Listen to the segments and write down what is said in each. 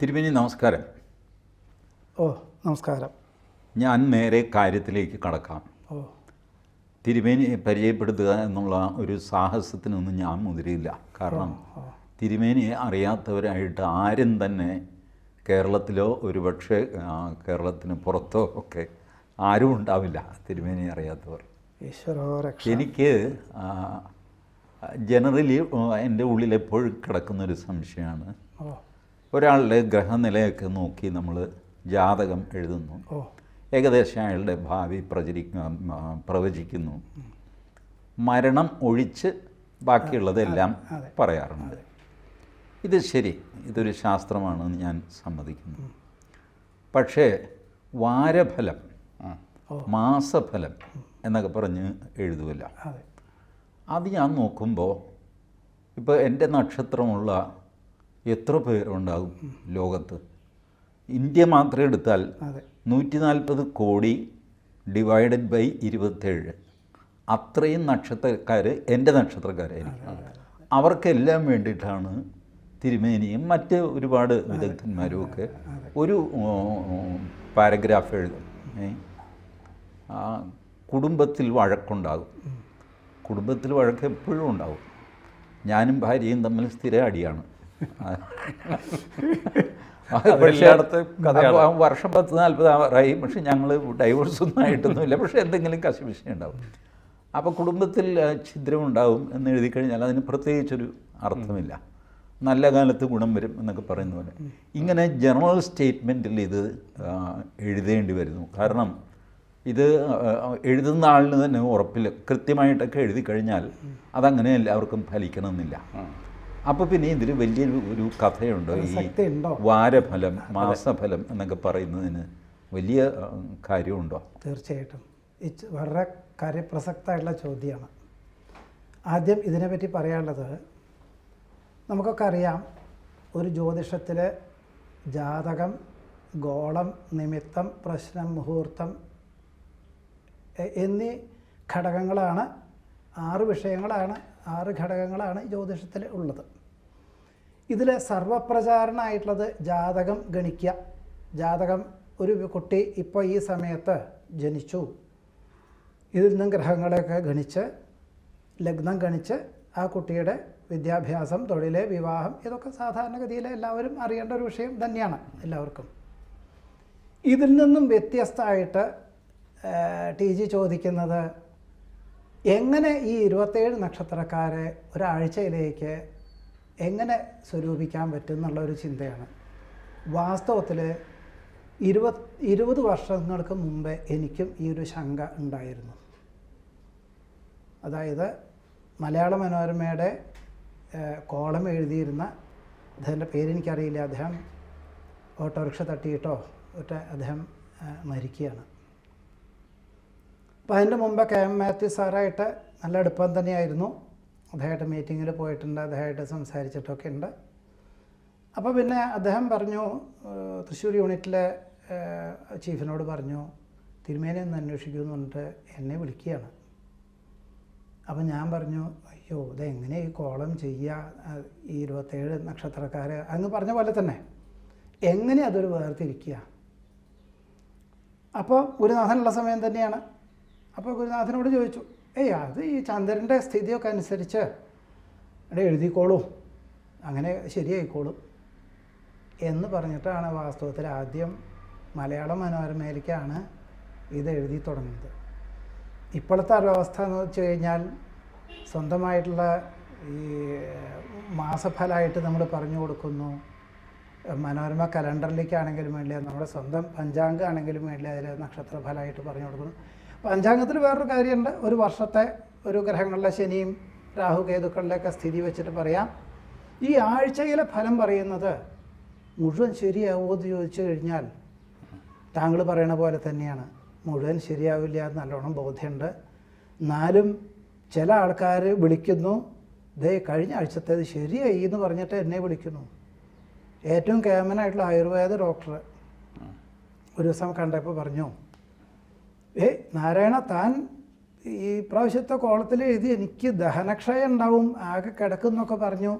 തിരുമേനി നമസ്കാരം. ഓ നമസ്കാരം. ഞാൻ നേരെ കാര്യത്തിലേക്ക് കടക്കാം. തിരുമേനിയെ പരിചയപ്പെടുത്തുക എന്നുള്ള ഒരു സാഹസത്തിനൊന്നും ഞാൻ മുതിരില്ല. കാരണം തിരുമേനിയെ അറിയാത്തവരായിട്ട് ആരും തന്നെ കേരളത്തിലോ ഒരുപക്ഷെ കേരളത്തിന് പുറത്തോ ഒക്കെ ആരും ഉണ്ടാവില്ല തിരുമേനിയെ അറിയാത്തവർ. എനിക്ക് ജനറലി എൻ്റെ ഉള്ളിൽ എപ്പോഴും കിടക്കുന്നൊരു സംശയമാണ്, ഒരാളുടെ ഗ്രഹനിലയൊക്കെ നോക്കി നമ്മൾ ജാതകം എഴുതുന്നു, ഏകദേശം അയാളുടെ ഭാവി പ്രവചിക്കുന്നു, മരണം ഒഴിച്ച് ബാക്കിയുള്ളതെല്ലാം പറയാറുണ്ട്. ഇത് ശരി, ഇതൊരു ശാസ്ത്രമാണെന്ന് ഞാൻ സമ്മതിക്കുന്നു. പക്ഷേ വാരഫലം, മാസഫലം എന്നൊക്കെ പറഞ്ഞ് എഴുതുമല്ല, അത് ഞാൻ നോക്കുമ്പോൾ ഇപ്പോൾ എൻ്റെ നക്ഷത്രമുള്ള എത്ര പേരുണ്ടാകും ലോകത്ത്? ഇന്ത്യ മാത്രം എടുത്താൽ 140 കോടി ഡിവൈഡഡ് ബൈ 27, അത്രയും നക്ഷത്രക്കാർ എൻ്റെ നക്ഷത്രക്കാരായിരിക്കും. അവർക്കെല്ലാം വേണ്ടിയിട്ടാണ് തിരുമേനിയും മറ്റ് ഒരുപാട് വിദഗ്ധന്മാരും ഒക്കെ ഒരു പാരഗ്രാഫ് എഴുതും. കുടുംബത്തിൽ വഴക്കുണ്ടാകും. കുടുംബത്തിൽ വഴക്ക് എപ്പോഴും ഉണ്ടാകും. ഞാനും ഭാര്യയും തമ്മിൽ സ്ഥിര അടിയാണ്. പക്ഷേ വർഷം 10-40 ആവാറായി, പക്ഷെ ഞങ്ങൾ ഡൈവോഴ്സ് ഒന്നും ആയിട്ടൊന്നുമില്ല. പക്ഷേ എന്തെങ്കിലും കശപിശ ഉണ്ടാവും. അപ്പോൾ കുടുംബത്തിൽ ഛിദ്രമുണ്ടാവും എന്ന് എഴുതി കഴിഞ്ഞാൽ അതിന് പ്രത്യേകിച്ചൊരു അർത്ഥമില്ല. നല്ല കാലത്ത് ഗുണം വരും എന്നൊക്കെ പറയുന്ന പോലെ ഇങ്ങനെ ജനറൽ സ്റ്റേറ്റ്മെൻറ്റിൽ ഇത് എഴുതേണ്ടി വരുന്നു. കാരണം ഇത് എഴുതുന്ന ആളിന് തന്നെ ഉറപ്പില്ല, കൃത്യമായിട്ടൊക്കെ എഴുതി കഴിഞ്ഞാൽ അതങ്ങനെ എല്ലാവർക്കും ഫലിക്കണമെന്നില്ല. അപ്പോൾ പിന്നെ ഇതിൽ വലിയൊരു കഥയുണ്ടോ ഈ വാരഫലം മാസഫലം എന്നൊക്കെ പറയുന്നതിന് വലിയ കാര്യമുണ്ടോ? തീർച്ചയായിട്ടും വളരെ കാര്യപ്രസക്തമായിട്ടുള്ള ചോദ്യമാണ്. ആദ്യം ഇതിനെപ്പറ്റി പറയാനുള്ളത്, നമുക്കൊക്കെ അറിയാം, ഒരു ജ്യോതിഷത്തിൽ ജാതകം, ഗോളം, നിമിത്തം, പ്രശ്നം, മുഹൂർത്തം എന്നീ ഘടകങ്ങളാണ്, 6 വിഷയങ്ങളാണ്, 6 ഘടകങ്ങളാണ് ജ്യോതിഷത്തിൽ ഉള്ളത്. ഇതിൽ സർവപ്രചാരണമായിട്ടുള്ളത് ജാതകം ഗണിക്കുക. ജാതകം, ഒരു കുട്ടി ഇപ്പോൾ ഈ സമയത്ത് ജനിച്ചു, ഇതിൽ നിന്നും ഗ്രഹങ്ങളെയൊക്കെ ഗണിച്ച്, ലഗ്നം ഗണിച്ച് ആ കുട്ടിയുടെ വിദ്യാഭ്യാസം, തൊഴിൽ, വിവാഹം, ഇതൊക്കെ സാധാരണഗതിയിൽ എല്ലാവരും അറിയേണ്ട ഒരു വിഷയം തന്നെയാണ് എല്ലാവർക്കും. ഇതിൽ നിന്നും വ്യത്യസ്തമായിട്ട് TG ചോദിക്കുന്നത്, എങ്ങനെ ഈ 27 നക്ഷത്രക്കാരെ ഒരാഴ്ചയിലേക്ക് എങ്ങനെ സ്വരൂപിക്കാൻ പറ്റും എന്നുള്ളൊരു ചിന്തയാണ്. വാസ്തവത്തിൽ 20 വർഷങ്ങൾക്ക് മുമ്പേ എനിക്കും ഈ ഒരു ശങ്ക ഉണ്ടായിരുന്നു. അതായത് മലയാള മനോരമയുടെ കോളം എഴുതിയിരുന്ന അദ്ദേഹത്തിൻ്റെ പേരെനിക്കറിയില്ല, അദ്ദേഹം ഓട്ടോറിക്ഷ തട്ടിയിട്ടോ അദ്ദേഹം മരിക്കുകയാണ്. അപ്പോൾ അതിൻ്റെ മുമ്പ് KM മാത്യു സാറായിട്ട് നല്ല അടുപ്പം തന്നെയായിരുന്നു. അദ്ദേഹമായിട്ട് മീറ്റിങ്ങിൽ പോയിട്ടുണ്ട്, അദ്ദേഹമായിട്ട് സംസാരിച്ചിട്ടൊക്കെ ഉണ്ട്. അപ്പോൾ പിന്നെ അദ്ദേഹം പറഞ്ഞു, തൃശ്ശൂർ യൂണിറ്റിലെ ചീഫിനോട് പറഞ്ഞു, തിരുമേനി ഒന്ന് അന്വേഷിക്കുമെന്ന് പറഞ്ഞിട്ട് എന്നെ വിളിക്കുകയാണ്. അപ്പോൾ ഞാൻ പറഞ്ഞു, അയ്യോ ഇതെങ്ങനെ ഈ കോളം ചെയ്യുക, ഈ 27 നക്ഷത്രക്കാർ അങ്ങ് പറഞ്ഞ പോലെ തന്നെ എങ്ങനെ അതൊരു വേർതിരിക്കുക? അപ്പോൾ ഗുരുനാഥനുള്ള സമയം തന്നെയാണ്. അപ്പോൾ ഗുരുനാഥനോട് ചോദിച്ചു, അത് ഈ ചന്ദ്രൻ്റെ സ്ഥിതിയൊക്കെ അനുസരിച്ച് എഴുതിക്കോളൂ, അങ്ങനെ ശരിയായിക്കോളും എന്ന് പറഞ്ഞിട്ടാണ് വാസ്തവത്തിൽ ആദ്യം മലയാള മനോരമയിലേക്കാണ് ഇത് എഴുതി തുടങ്ങുന്നത്. ഇപ്പോഴത്തെ ഒരവസ്ഥ എന്ന് വെച്ച് കഴിഞ്ഞാൽ സ്വന്തമായിട്ടുള്ള ഈ മാസഫലമായിട്ട് നമ്മൾ പറഞ്ഞു കൊടുക്കുന്നു. മനോരമ കലണ്ടറിലേക്കാണെങ്കിലും വേണ്ടില്ല, നമ്മുടെ സ്വന്തം പഞ്ചാംഗം ആണെങ്കിലും വേണ്ടില്ല, അതിൽ നക്ഷത്രഫലമായിട്ട് പറഞ്ഞു കൊടുക്കുന്നു. പഞ്ചാംഗത്തിൽ വേറൊരു കാര്യമുണ്ട്, ഒരു വർഷത്തെ ഒരു ഗ്രഹങ്ങളിലെ ശനിയും രാഹു കേതുക്കളിലൊക്കെ സ്ഥിതി വെച്ചിട്ട് പറയാം. ഈ ആഴ്ചയിലെ ഫലം പറയുന്നത് മുഴുവൻ ശരിയാവുമോ എന്ന് ചോദിച്ചു കഴിഞ്ഞാൽ താങ്കൾ പറയണ പോലെ തന്നെയാണ്, മുഴുവൻ ശരിയാവില്ല എന്ന് നല്ലോണം ബോധ്യമുണ്ട്. എന്നാലും ചില ആൾക്കാർ വിളിക്കുന്നു, കഴിഞ്ഞ ആഴ്ചത്തേത് ശരിയായി എന്ന് പറഞ്ഞിട്ട് എന്നെ വിളിക്കുന്നു. ഏറ്റവും കേമനായിട്ടുള്ള ആയുർവേദ ഡോക്ടർ ഒരു ദിവസം കണ്ടപ്പോൾ പറഞ്ഞു, നാരായണ, താൻ ഈ പ്രാവശ്യത്തെ കോളത്തിൽ എഴുതി എനിക്ക് ദഹനക്ഷയം ഉണ്ടാവും, ആകെ കിടക്കുന്നൊക്കെ പറഞ്ഞു.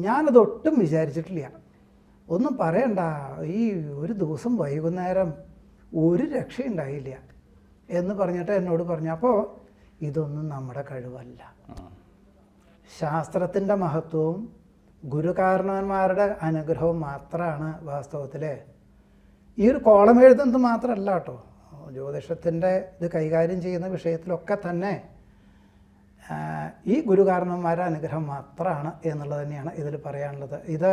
ഞാനതൊട്ടും വിചാരിച്ചിട്ടില്ല. ഒന്നും പറയണ്ട, ഈ ഒരു ദിവസം വൈകുന്നേരം ഒരു രക്ഷയുണ്ടായില്ല എന്ന് പറഞ്ഞിട്ട് എന്നോട് പറഞ്ഞു. അപ്പോൾ ഇതൊന്നും നമ്മുടെ കഴിവല്ല. ശാസ്ത്രത്തിൻ്റെ മഹത്വവും ഗുരുകാരണവന്മാരുടെ അനുഗ്രഹവും മാത്രമാണ് വാസ്തവത്തിൽ. ഈ ഒരു കോളം എഴുതുന്നത് മാത്രമല്ല കേട്ടോ, ജ്യോതിഷത്തിൻ്റെ ഇത് കൈകാര്യം ചെയ്യുന്ന വിഷയത്തിലൊക്കെ തന്നെ ഈ ഗുരുകാരണവന്മാരുടെ അനുഗ്രഹം മാത്രമാണ് എന്നുള്ളത് തന്നെയാണ് ഇതിൽ പറയാനുള്ളത്. ഇത്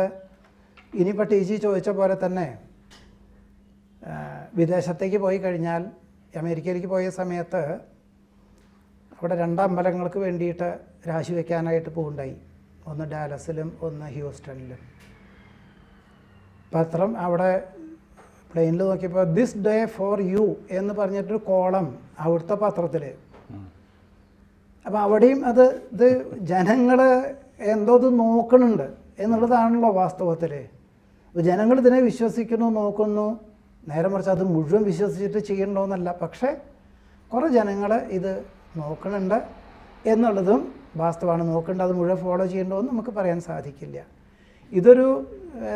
ഇനിയിപ്പോൾ ടി ജി ചോദിച്ച പോലെ തന്നെ വിദേശത്തേക്ക് പോയി കഴിഞ്ഞാൽ, അമേരിക്കയിലേക്ക് പോയ സമയത്ത് അവിടെ 2 അമ്പലങ്ങൾക്ക് വേണ്ടിയിട്ട് രാശി വയ്ക്കാനായിട്ട് പോകുണ്ടായി. ഒന്ന് ഡാലസിലും ഒന്ന് ഹ്യൂസ്റ്റണിലും. പത്രം അവിടെ പ്ലെയിനിൽ നോക്കിയപ്പോൾ ദിസ് ഡേ ഫോർ യു എന്ന് പറഞ്ഞിട്ടൊരു കോളം അവിടുത്തെ പത്രത്തിൽ. അപ്പോൾ അവിടെയും ഇത് ജനങ്ങൾ എന്തോ ഇത് നോക്കണുണ്ട് എന്നുള്ളതാണല്ലോ വാസ്തവത്തിൽ. അപ്പോൾ ജനങ്ങൾ ഇതിനെ വിശ്വസിക്കുന്നു, നോക്കുന്നു. നേരെ മറിച്ച് അത് മുഴുവൻ വിശ്വസിച്ചിട്ട് ചെയ്യണ്ടോന്നല്ല, പക്ഷേ കുറേ ജനങ്ങൾ ഇത് നോക്കണുണ്ട് എന്നുള്ളതും വാസ്തവമാണ്. നോക്കേണ്ടത് അത് മുഴുവൻ ഫോളോ ചെയ്യണ്ടോന്ന് നമുക്ക് പറയാൻ സാധിക്കില്ല. ഇതൊരു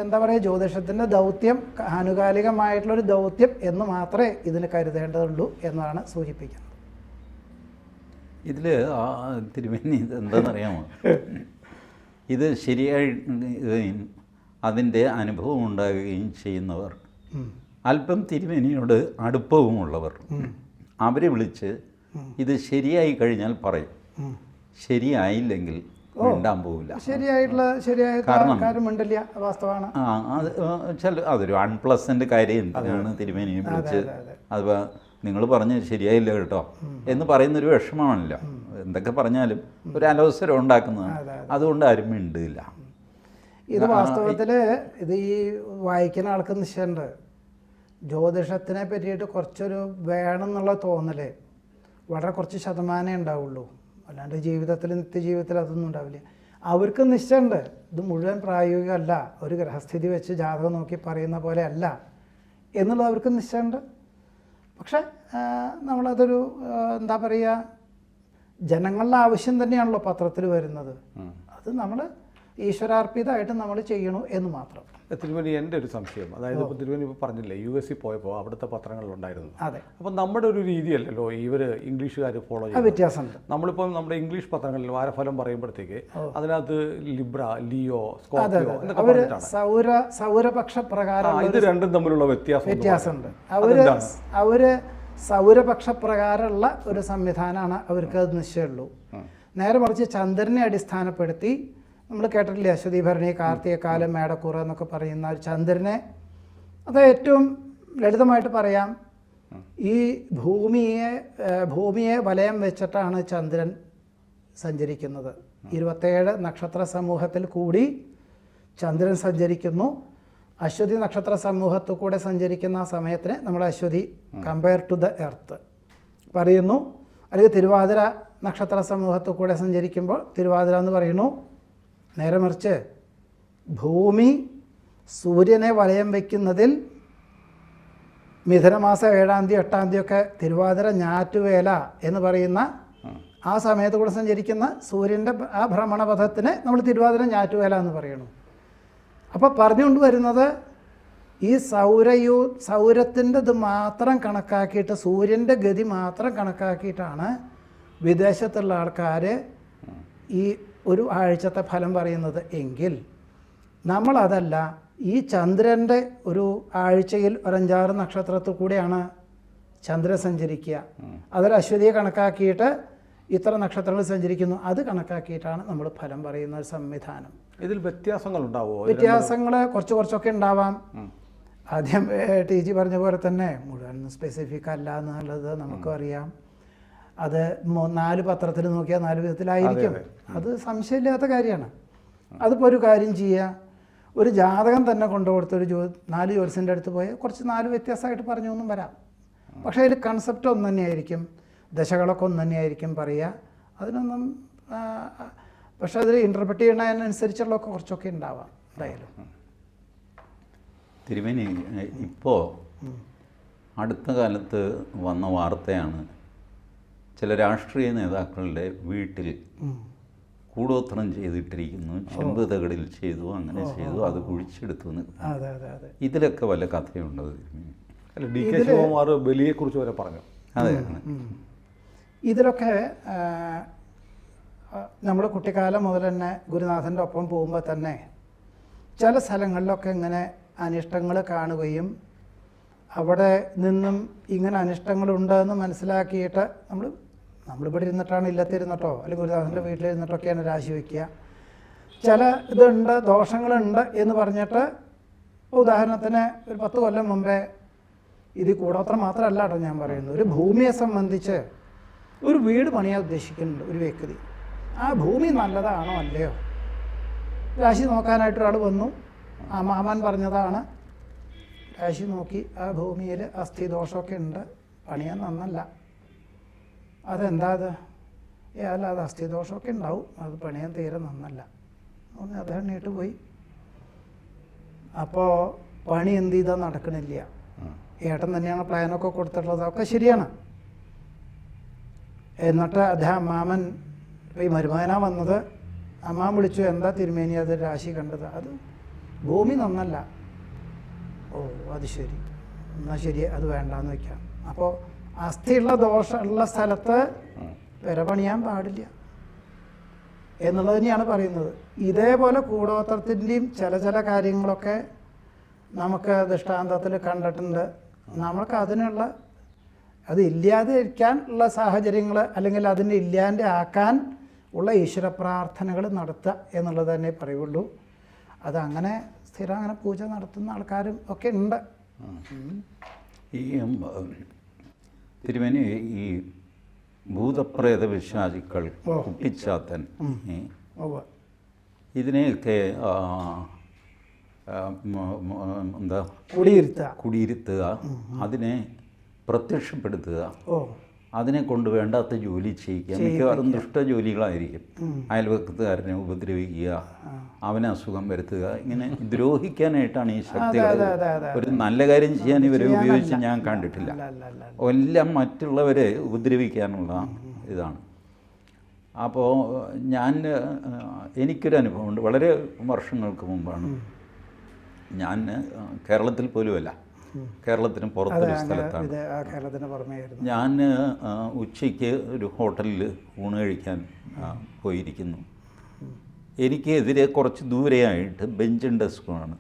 എന്താ പറയുക, ജ്യോതിഷത്തിൻ്റെ ദൗത്യം, ആനുകാലികമായിട്ടുള്ളൊരു ദൗത്യം എന്ന് മാത്രമേ ഇതിന് കരുതേണ്ടതുള്ളൂ എന്നാണ് സൂചിപ്പിക്കുന്നത്. ഇതിൽ തിരുമേനി എന്താണെന്നറിയാമോ, ഇത് ശരിയായി അതിൻ്റെ അനുഭവം ഉണ്ടാകുകയും ചെയ്യുന്നവർ, അല്പം തിരുമേനിയോട് അടുപ്പവുമുള്ളവർ, അവരെ വിളിച്ച് ഇത് ശരിയായി കഴിഞ്ഞാൽ പറയും, ശരിയായില്ലെങ്കിൽ മിണ്ടാൻ പോവില്ല. വാസ്തവമാണ്. അതൊരു അൺപ്ലസന്റ് കാര്യം ആണ് തിരുമേനിയെ വിളിച്ച് അത് നിങ്ങൾ പറഞ്ഞ് ശരിയായില്ല കേട്ടോ എന്ന് പറയുന്നൊരു വിഷമമാണല്ലോ. എന്തൊക്കെ പറഞ്ഞാലും ഒരു അലോസരം ഉണ്ടാക്കുന്നതാണ്. അതുകൊണ്ട് ആരും മിണ്ടില്ല. ഇത് വാസ്തവത്തിൽ ഇത് ഈ വായിക്കുന്ന ആൾക്ക് നിശ്ചയമുണ്ട്. ജ്യോതിഷത്തിനെ പറ്റിയിട്ട് കുറച്ചൊരു വേണമെന്നുള്ള തോന്നല് വളരെ കുറച്ച് ശതമാനമേ ഉണ്ടാവുള്ളൂ. അല്ലാണ്ട് ജീവിതത്തിൽ, നിത്യജീവിതത്തിൽ അതൊന്നും ഉണ്ടാവില്ല. അവർക്ക് നിശ്ചയമുണ്ട് ഇത് മുഴുവൻ പ്രായോഗികമല്ല, ഒരു ഗ്രഹസ്ഥിതി വെച്ച് ജാതകം നോക്കി പറയുന്ന പോലെ അല്ല എന്നുള്ളത് അവർക്ക് നിശ്ചയമുണ്ട്. പക്ഷെ നമ്മളതൊരു എന്താ പറയുക, ജനങ്ങളുടെ ആവശ്യം തന്നെയാണല്ലോ പത്രത്തിൽ വരുന്നത്. അത് നമ്മൾ ഈശ്വരാർപ്പിതമായിട്ട് നമ്മൾ ചെയ്യണു എന്ന് മാത്രം. തിരുവനി എൻ്റെ ഒരു സംശയം, അതായത് ഇപ്പോൾ തിരുവനി ഇപ്പോൾ പറഞ്ഞില്ലേ യു.എസ് പോയപ്പോൾ അവിടുത്തെ പത്രങ്ങളിലുണ്ടായിരുന്നു. അതെ. അപ്പോൾ നമ്മുടെ ഒരു രീതിയല്ലല്ലോ ഇവർ ഇംഗ്ലീഷുകാർ ഫോളോ ചെയ്യുന്നത്. വ്യത്യാസമുണ്ട്. നമ്മളിപ്പം നമ്മുടെ ഇംഗ്ലീഷ് പത്രങ്ങളിൽ വാരഫലം പറയുമ്പോഴത്തേക്ക് അതിനകത്ത് ലിബ്ര, ലിയോ, സ്കോർപിയോ എന്നൊക്കെ പറഞ്ഞിട്ടാണ്. സൗരപക്ഷ പ്രകാരം ഇത് രണ്ടും തമ്മിലുള്ള വ്യത്യാസമുണ്ട്. അവര് സൗരപക്ഷ പ്രകാരമുള്ള ഒരു സംവിധാനമാണ് അവർക്ക് അത് നിശ്ചയമുള്ളൂ. നേരെ മറിച്ച് ചന്ദ്രനെ അടിസ്ഥാനപ്പെടുത്തി നമ്മൾ കേട്ടിട്ടില്ലേ, അശ്വതി ഭരണി, കാർത്തികക്കാലം, മേടക്കൂറ എന്നൊക്കെ പറയുന്ന ഒരു ചന്ദ്രനെ, അത് ഏറ്റവും ലളിതമായിട്ട് പറയാം, ഈ ഭൂമിയെ വലയം വെച്ചിട്ടാണ് ചന്ദ്രൻ സഞ്ചരിക്കുന്നത്. 27 നക്ഷത്ര സമൂഹത്തിൽ കൂടി ചന്ദ്രൻ സഞ്ചരിക്കുന്നു. അശ്വതി നക്ഷത്ര സമൂഹത്തിൽ കൂടെ സഞ്ചരിക്കുന്ന ആ സമയത്തിന് നമ്മൾ Aswathi compare to the earth പറയുന്നു. അല്ലെങ്കിൽ തിരുവാതിര നക്ഷത്ര സമൂഹത്തിൽ കൂടെ സഞ്ചരിക്കുമ്പോൾ തിരുവാതിര എന്ന് പറയുന്നു. നേരെ മറിച്ച് ഭൂമി സൂര്യനെ വലയം വയ്ക്കുന്നതിൽ മിഥുനമാസം 7-ാം തീയതി 8-ാം തീയതി ഒക്കെ തിരുവാതിര ഞാറ്റുവേല എന്ന് പറയുന്ന ആ സമയത്ത് കൂടെ സഞ്ചരിക്കുന്ന സൂര്യൻ്റെ ആ ഭ്രമണപഥത്തിന് നമ്മൾ തിരുവാതിര ഞാറ്റുവേല എന്ന് പറയണു. അപ്പോൾ പറഞ്ഞുകൊണ്ട് വരുന്നത് ഈ സൗരത്തിൻ്റെ ഇത് മാത്രം കണക്കാക്കിയിട്ട്, സൂര്യൻ്റെ ഗതി മാത്രം കണക്കാക്കിയിട്ടാണ് വിദേശത്തുള്ള ആൾക്കാർ ഈ ഒരു ആഴ്ചത്തെ ഫലം പറയുന്നത് എങ്കിൽ നമ്മളതല്ല. ഈ ചന്ദ്രൻ്റെ ഒരു ആഴ്ചയിൽ ഒരു 5-6 നക്ഷത്രത്തിൽ കൂടെയാണ് ചന്ദ്രൻ സഞ്ചരിക്കുക. അതിൽ അശ്വതിയെ കണക്കാക്കിയിട്ട് ഇത്ര നക്ഷത്രങ്ങൾ സഞ്ചരിക്കുന്നു, അത് കണക്കാക്കിയിട്ടാണ് നമ്മൾ ഫലം പറയുന്ന ഒരു സംവിധാനം. ഇതിൽ വ്യത്യാസങ്ങൾ ഉണ്ടാവുമോ? വ്യത്യാസങ്ങൾ കുറച്ചൊക്കെ ഉണ്ടാവാം. ആദ്യം ടി ജി പറഞ്ഞ പോലെ തന്നെ മുഴുവൻ സ്പെസിഫിക് അല്ല എന്നുള്ളത് നമുക്കും അറിയാം. അത് 4 പത്രത്തിൽ നോക്കിയാൽ 4 വിധത്തിലായിരിക്കും. അത് സംശയമില്ലാത്ത കാര്യമാണ്. അതിപ്പോൾ ഒരു കാര്യം ചെയ്യുക, ഒരു ജാതകം തന്നെ കൊണ്ടുകൊടുത്ത് ഒരു 4 ജ്യോത്സ്യൻ്റെ അടുത്ത് പോയി കുറച്ച് 4 വ്യത്യാസമായിട്ട് പറഞ്ഞു ഒന്നും വരാം. പക്ഷേ അതിൽ കൺസെപ്റ്റ് ഒന്ന് തന്നെയായിരിക്കും, ദശകളൊക്കെ ഒന്ന് തന്നെയായിരിക്കും പറയുക. അതിനൊന്നും പക്ഷെ അതിൽ ഇൻ്റർപ്രറ്റ് ചെയ്യുന്നതിനനുസരിച്ചുള്ളതൊക്കെ കുറച്ചൊക്കെ ഉണ്ടാവാം എന്തായാലും. തിരുമേനി, ഇപ്പോൾ അടുത്ത കാലത്ത് വന്ന വാർത്തയാണ് ചില രാഷ്ട്രീയ നേതാക്കളുടെ വീട്ടിൽ കൂടോത്രം ചെയ്തിട്ടിരിക്കുന്നു, ചെമ്പ് തകടിൽ ചെയ്തു, അങ്ങനെ ചെയ്തു, അത് കുഴിച്ചെടുത്തു എന്ന്. അതെ അതെ അതെ. ഇതിലൊക്കെ വല്ല കഥയുണ്ടോ? അല്ല, ഡി കെ ശിവകുമാർ ബലിയെക്കുറിച്ച് വരെ പറഞ്ഞു. അതെ. ഇതിലൊക്കെ നമ്മൾ കുട്ടിക്കാലം മുതൽ തന്നെ ഗുരുനാഥൻ്റെ ഒപ്പം പോകുമ്പോൾ തന്നെ ചില സ്ഥലങ്ങളിലൊക്കെ ഇങ്ങനെ അനിഷ്ടങ്ങൾ കാണുകയും അവിടെ നിന്നും ഇങ്ങനെ അനിഷ്ടങ്ങളുണ്ടെന്ന് മനസ്സിലാക്കിയിട്ട് നമ്മളിവിടെ ഇരുന്നിട്ടാണ് ഇല്ലത്തിരുന്നിട്ടോ അല്ലെങ്കിൽ ഗുരുനാഥൻ്റെ വീട്ടിലിരുന്നിട്ടൊക്കെയാണ് രാശി വയ്ക്കുക. ചില ഇതുണ്ട്, ദോഷങ്ങളുണ്ട് എന്ന് പറഞ്ഞിട്ട്, ഉദാഹരണത്തിന് ഒരു 10 കൊല്ലം മുമ്പേ, ഇത് കൂടോത്രം മാത്രമല്ല കേട്ടോ ഞാൻ പറയുന്നത്, ഒരു ഭൂമിയെ സംബന്ധിച്ച് ഒരു വീട് പണിയാൻ ഉദ്ദേശിക്കുന്നുണ്ട് ഒരു വ്യക്തി. ആ ഭൂമി നല്ലതാണോ അല്ലയോ രാശി നോക്കാനായിട്ട് ഒരാൾ വന്നു. ആ മാമൻ പറഞ്ഞതാണ്, രാശി നോക്കി ആ ഭൂമിയിൽ അസ്ഥിദോഷമൊക്കെ ഉണ്ട്, പണിയാൻ നന്നല്ല. അതെന്താ അത്? അല്ല, അത് അസ്ഥിദോഷമൊക്കെ ഉണ്ടാവും, അത് പണിയാൻ തീരെ നന്നല്ല. അദ്ദേഹം നീട്ട് പോയി. അപ്പോൾ പണി എന്ത് ചെയ്താൽ നടക്കണില്ല. ഏട്ടൻ തന്നെയാണ് പ്ലാനൊക്കെ കൊടുത്തിട്ടുള്ളത്, അതൊക്കെ ശരിയാണ്. എന്നിട്ട് അദ്ദേഹം അമ്മാമൻ, ഈ മരുമകനാ വന്നത്, അമ്മാൻ വിളിച്ചു, എന്താ തിരുമേനി അത് രാശി കണ്ടത്? അത് ഭൂമി നന്നല്ല. ഓ അത് ശരി, എന്നാൽ ശരി, അത് വേണ്ടാന്ന് വയ്ക്കാം. അപ്പോൾ അസ്ഥിയുള്ള ദോഷമുള്ള സ്ഥലത്ത് പെര പണിയാൻ പാടില്ല എന്നുള്ളത് തന്നെയാണ് പറയുന്നത്. ഇതേപോലെ കൂടോത്രത്തിൻ്റെയും ചില കാര്യങ്ങളൊക്കെ നമുക്ക് ദൃഷ്ടാന്തത്തിൽ കണ്ടിട്ടുണ്ട്. നമുക്ക് അതിനുള്ള, അത് ഇല്ലാതിരിക്കാൻ ഉള്ള സാഹചര്യങ്ങൾ അല്ലെങ്കിൽ അതിനെ ഇല്ലാണ്ട് ആക്കാൻ ഉള്ള ഈശ്വര പ്രാർത്ഥനകൾ നടത്തുക എന്നുള്ളത് തന്നെ പറയുള്ളൂ. അതങ്ങനെ സ്ഥിരം അങ്ങനെ പൂജ നടത്തുന്ന ആൾക്കാരും ഒക്കെ ഉണ്ട്. ഈ തിരുമേനി, ഈ ഭൂതപ്രേത വിശ്വാസികൾ, കുട്ടിച്ചാത്തൻ, ഇതിനെയൊക്കെ എന്താ കുടിയിരുത്തുക, അതിനെ പ്രത്യക്ഷപ്പെടുത്തുക, അതിനെ കൊണ്ട് വേണ്ടാത്ത ജോലി ചെയ്യിക്കുക. മിക്കവാറും ദുഷ്ടജോലികളായിരിക്കും. അയൽവക്കത്തുകാരനെ ഉപദ്രവിക്കുക, അവനെ അസുഖം വരുത്തുക, ഇങ്ങനെ ദ്രോഹിക്കാനായിട്ടാണ് ഈ ശക്തികൾ. ഒരു നല്ല കാര്യം ചെയ്യാൻ ഇവരെ ഉപയോഗിച്ച് ഞാൻ കണ്ടിട്ടില്ല. എല്ലാം മറ്റുള്ളവരെ ഉപദ്രവിക്കാനുള്ള ഇതാണ്. അപ്പോൾ എനിക്കൊരു അനുഭവമുണ്ട്. വളരെ വർഷങ്ങൾക്ക് മുമ്പാണ്. ഞാൻ കേരളത്തിൽ പോലുമല്ല, കേരളത്തിന് പുറത്തൊരു സ്ഥലത്താണ്. ഞാൻ ഉച്ചയ്ക്ക് ഒരു ഹോട്ടലിൽ ഊണ് കഴിക്കാൻ പോയിരിക്കുന്നു. എനിക്ക് എതിരെ കുറച്ച് ദൂരെയായിട്ട് ബെഞ്ചും ഡെസ്കുമാണ്.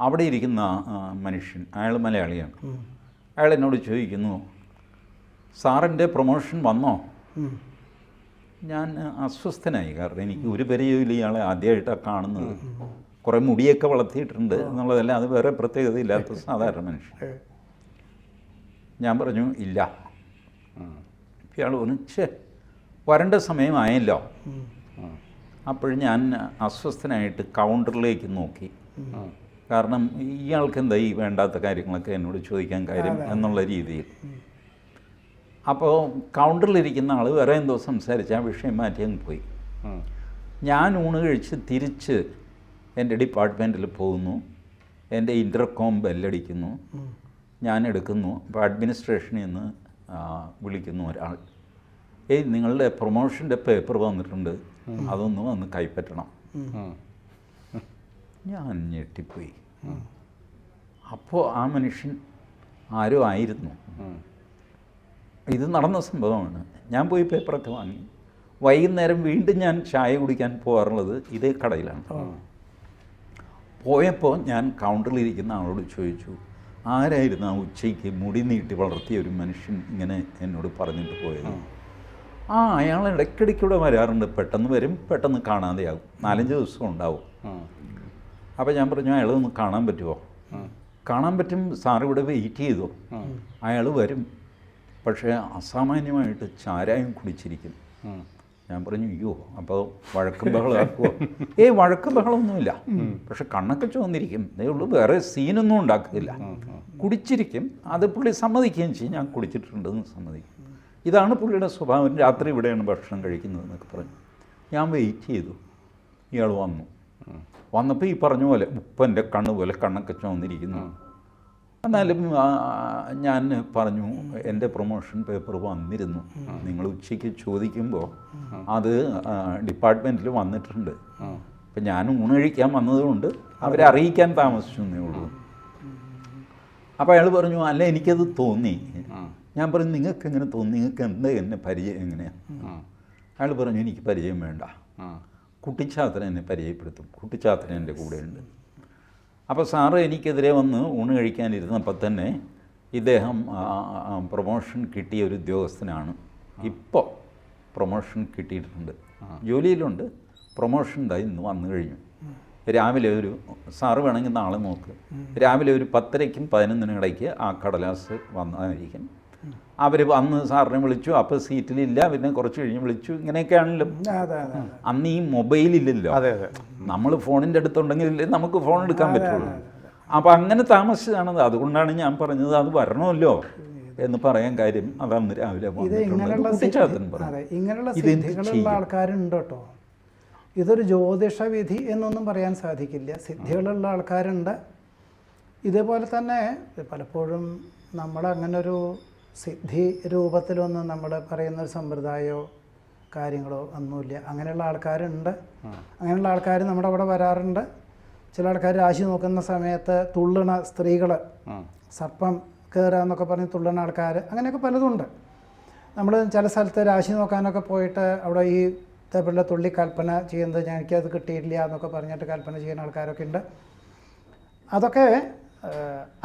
അവിടെ ഇരിക്കുന്ന മനുഷ്യൻ, അയാൾ മലയാളിയാണ്. അയാൾ എന്നോട് ചോദിക്കുന്നു, സാറിൻ്റെ പ്രൊമോഷൻ വന്നോ? ഞാൻ അസ്വസ്ഥനായി. കാരണം എനിക്ക് ഒരു പരിചയമില്ല, ഇയാളെ ആദ്യമായിട്ടാണ് കാണുന്നത്. കുറേ മുടിയൊക്കെ വളർത്തിയിട്ടുണ്ട് എന്നുള്ളതല്ല, അത് വേറെ പ്രത്യേകതയില്ലാത്ത സാധാരണ മനുഷ്യൻ. ഞാൻ പറഞ്ഞു ഇല്ല. ഇയാൾ പറഞ്ഞു, വരേണ്ട സമയമായല്ലോ. അപ്പോൾ ഞാൻ അസ്വസ്ഥനായിട്ട് കൗണ്ടറിലേക്ക് നോക്കി. കാരണം ഇയാൾക്ക് എന്താ ഈ വേണ്ടാത്ത കാര്യങ്ങളൊക്കെ എന്നോട് ചോദിക്കാൻ കാര്യം എന്നുള്ള രീതിയിൽ. അപ്പോൾ കൗണ്ടറിലിരിക്കുന്ന ആൾ വേറെ എന്തോ സംസാരിച്ച് ആ വിഷയം മാറ്റി അങ്ങ് പോയി. ഞാൻ ഊണ് കഴിച്ച് തിരിച്ച് എൻ്റെ ഡിപ്പാർട്ട്മെൻറ്റിൽ പോകുന്നു. എൻ്റെ ഇൻ്റർകോം ബെല്ലടിക്കുന്നു. ഞാൻ എടുക്കുന്നു. അപ്പോൾ അഡ്മിനിസ്ട്രേഷനിൽ നിന്ന് വിളിക്കുന്നു ഒരാൾ, നിങ്ങളുടെ പ്രൊമോഷൻ്റെ പേപ്പർ വന്നിട്ടുണ്ട്, അതൊന്ന് വന്ന് കൈപ്പറ്റണം. ഞാൻ ഞെട്ടിപ്പോയി. അപ്പോൾ ആ മനുഷ്യൻ ആരോ ആയിരുന്നു. ഇത് നടന്ന സംഭവമാണ്. ഞാൻ പോയി പേപ്പറൊക്കെ വാങ്ങി. വൈകുന്നേരം വീണ്ടും ഞാൻ ചായ കുടിക്കാൻ പോകാറുള്ളത് ഇതേ കടയിലാണ്. പോയപ്പോൾ ഞാൻ കൗണ്ടറിലിരിക്കുന്ന ആളോട് ചോദിച്ചു, ആരായിരുന്നു ആ ഉച്ചയ്ക്ക് മുടി നീട്ടി വളർത്തിയ ഒരു മനുഷ്യൻ ഇങ്ങനെ എന്നോട് പറഞ്ഞിട്ട് പോയത്? അയാൾ ഇടയ്ക്കിടയ്ക്കൂടെ വരാറുണ്ട്, പെട്ടെന്ന് വരും, പെട്ടെന്ന് കാണാതെയാകും, 4-5 ദിവസം ഉണ്ടാവും. അപ്പോൾ ഞാൻ പറഞ്ഞു, അയാളൊന്ന് കാണാൻ പറ്റുമോ? കാണാൻ പറ്റും സാർ, ഇവിടെ വെയിറ്റ് ചെയ്തു. അയാൾ വരും, പക്ഷേ അസാമാന്യമായിട്ട് ചാരായം കുടിച്ചിരിക്കും. ഞാൻ പറഞ്ഞു, അയ്യോ, അപ്പോൾ വഴക്കും ബഹളമാക്കുമോ? വഴക്കും ബഹളമൊന്നുമില്ല, പക്ഷെ കണ്ണൊക്കെ ചുവന്നിരിക്കും, അതേ ഉള്ളൂ, വേറെ സീനൊന്നും ഉണ്ടാക്കില്ല. കുടിച്ചിരിക്കും. അത് പുള്ളി സമ്മതിക്കുകയും ചെയ്യും, ഞാൻ കുടിച്ചിട്ടുണ്ടെന്ന് സമ്മതിക്കും. ഇതാണ് പുള്ളിയുടെ സ്വഭാവം. രാത്രി ഇവിടെയാണ് ഭക്ഷണം കഴിക്കുന്നതെന്നൊക്കെ പറഞ്ഞു. ഞാൻ വെയിറ്റ് ചെയ്തു. ഇയാൾ വന്നപ്പോൾ ഈ പറഞ്ഞ പോലെ ഉപ്പൻ്റെ കണ്ണ് പോലെ കണ്ണൊക്കെ ചുവന്നിരിക്കുന്നു. എന്നാലും ഞാൻ പറഞ്ഞു എൻ്റെ പ്രൊമോഷൻ പേപ്പർ വന്നിരുന്നു, നിങ്ങൾ ഉച്ചയ്ക്ക് ചോദിക്കുമ്പോൾ അത് ഡിപ്പാർട്ട്മെൻറ്റിൽ വന്നിട്ടുണ്ട്. അപ്പം ഞാൻ ഊണ് കഴിക്കാൻ വന്നതുകൊണ്ട് അവരെ അറിയിക്കാൻ താമസിച്ചു എന്നേ ഉള്ളൂ. അപ്പോൾ അയാൾ പറഞ്ഞു, അല്ല എനിക്കത് തോന്നി. ഞാൻ പറഞ്ഞു, നിങ്ങൾക്ക് എങ്ങനെ തോന്നി, നിങ്ങൾക്ക് എന്താ എന്നെ പരിചയം എങ്ങനെയാണ്? അയാൾ പറഞ്ഞു, എനിക്ക് പരിചയം വേണ്ട, കുട്ടിച്ചാത്തൻ എന്നെ പരിചയപ്പെടുത്തും, കുട്ടിച്ചാത്തൻ എൻ്റെ കൂടെയുണ്ട്. അപ്പോൾ സാറ് എനിക്കെതിരെ വന്ന് ഊണ് കഴിക്കാനിരുന്നപ്പോൾ തന്നെ ഇദ്ദേഹം പ്രൊമോഷൻ കിട്ടിയ ഒരു ഉദ്യോഗസ്ഥനാണ്. ഇപ്പോൾ പ്രൊമോഷൻ കിട്ടിയിട്ടുണ്ട്, ജോലിയിലുണ്ട്, പ്രൊമോഷൻ ഇതായി ഇന്ന് വന്നു കഴിഞ്ഞു. രാവിലെ ഒരു സാറ് വേണമെങ്കിൽ നാളെ നോക്ക്, രാവിലെ ഒരു 10:00-ക്കും 11:00-നും ഇടയ്ക്ക് ആ കടലാസ് വന്നതായിരിക്കും. അവർ വന്ന് സാറിനെ വിളിച്ചു, അപ്പോൾ സീറ്റിലില്ല, പിന്നെ കുറച്ച് കഴിഞ്ഞ് വിളിച്ചു. ഇങ്ങനെയൊക്കെയാണല്ലോ. അന്ന് ഈ മൊബൈലില്ലല്ലോ, നമ്മൾ ഫോണിൻ്റെ അടുത്തുണ്ടെങ്കിലല്ലേ നമുക്ക് ഫോൺ എടുക്കാൻ പറ്റുള്ളൂ. അപ്പോൾ അങ്ങനെ താമസിച്ചതാണത്. അതുകൊണ്ടാണ് ഞാൻ പറഞ്ഞത് അത് വരണമല്ലോ എന്ന് പറയാൻ കാര്യം. അതന്ന് രാവിലെ ഇങ്ങനെയുള്ള ആൾക്കാരുണ്ട് കേട്ടോ. ഇതൊരു ജ്യോതിഷ വിധി എന്നൊന്നും പറയാൻ സാധിക്കില്ല. സിദ്ധികളുള്ള ആൾക്കാരുണ്ട്. ഇതേപോലെ തന്നെ പലപ്പോഴും നമ്മളങ്ങനൊരു സിദ്ധി രൂപത്തിലൊന്നും നമ്മൾ പറയുന്നൊരു സമ്പ്രദായമോ കാര്യങ്ങളോ ഒന്നുമില്ല. അങ്ങനെയുള്ള ആൾക്കാരുണ്ട്. അങ്ങനെയുള്ള ആൾക്കാർ നമ്മുടെ അവിടെ വരാറുണ്ട്. ചില ആൾക്കാർ രാശി നോക്കുന്ന സമയത്ത് തുള്ളണ സ്ത്രീകൾ, സർപ്പം കയറുക എന്നൊക്കെ പറഞ്ഞ് തുള്ളണ ആൾക്കാർ, അങ്ങനെയൊക്കെ പലതുണ്ട്. നമ്മൾ ചില സ്ഥലത്ത് രാശി നോക്കാനൊക്കെ പോയിട്ട് അവിടെ ഈ ഇതേപോലെ തുള്ളി കൽപ്പന ചെയ്യുന്നത്, എനിക്കത് കിട്ടിയിട്ടില്ല എന്നൊക്കെ പറഞ്ഞിട്ട് കൽപ്പന ചെയ്യുന്ന ആൾക്കാരൊക്കെ ഉണ്ട്. അതൊക്കെ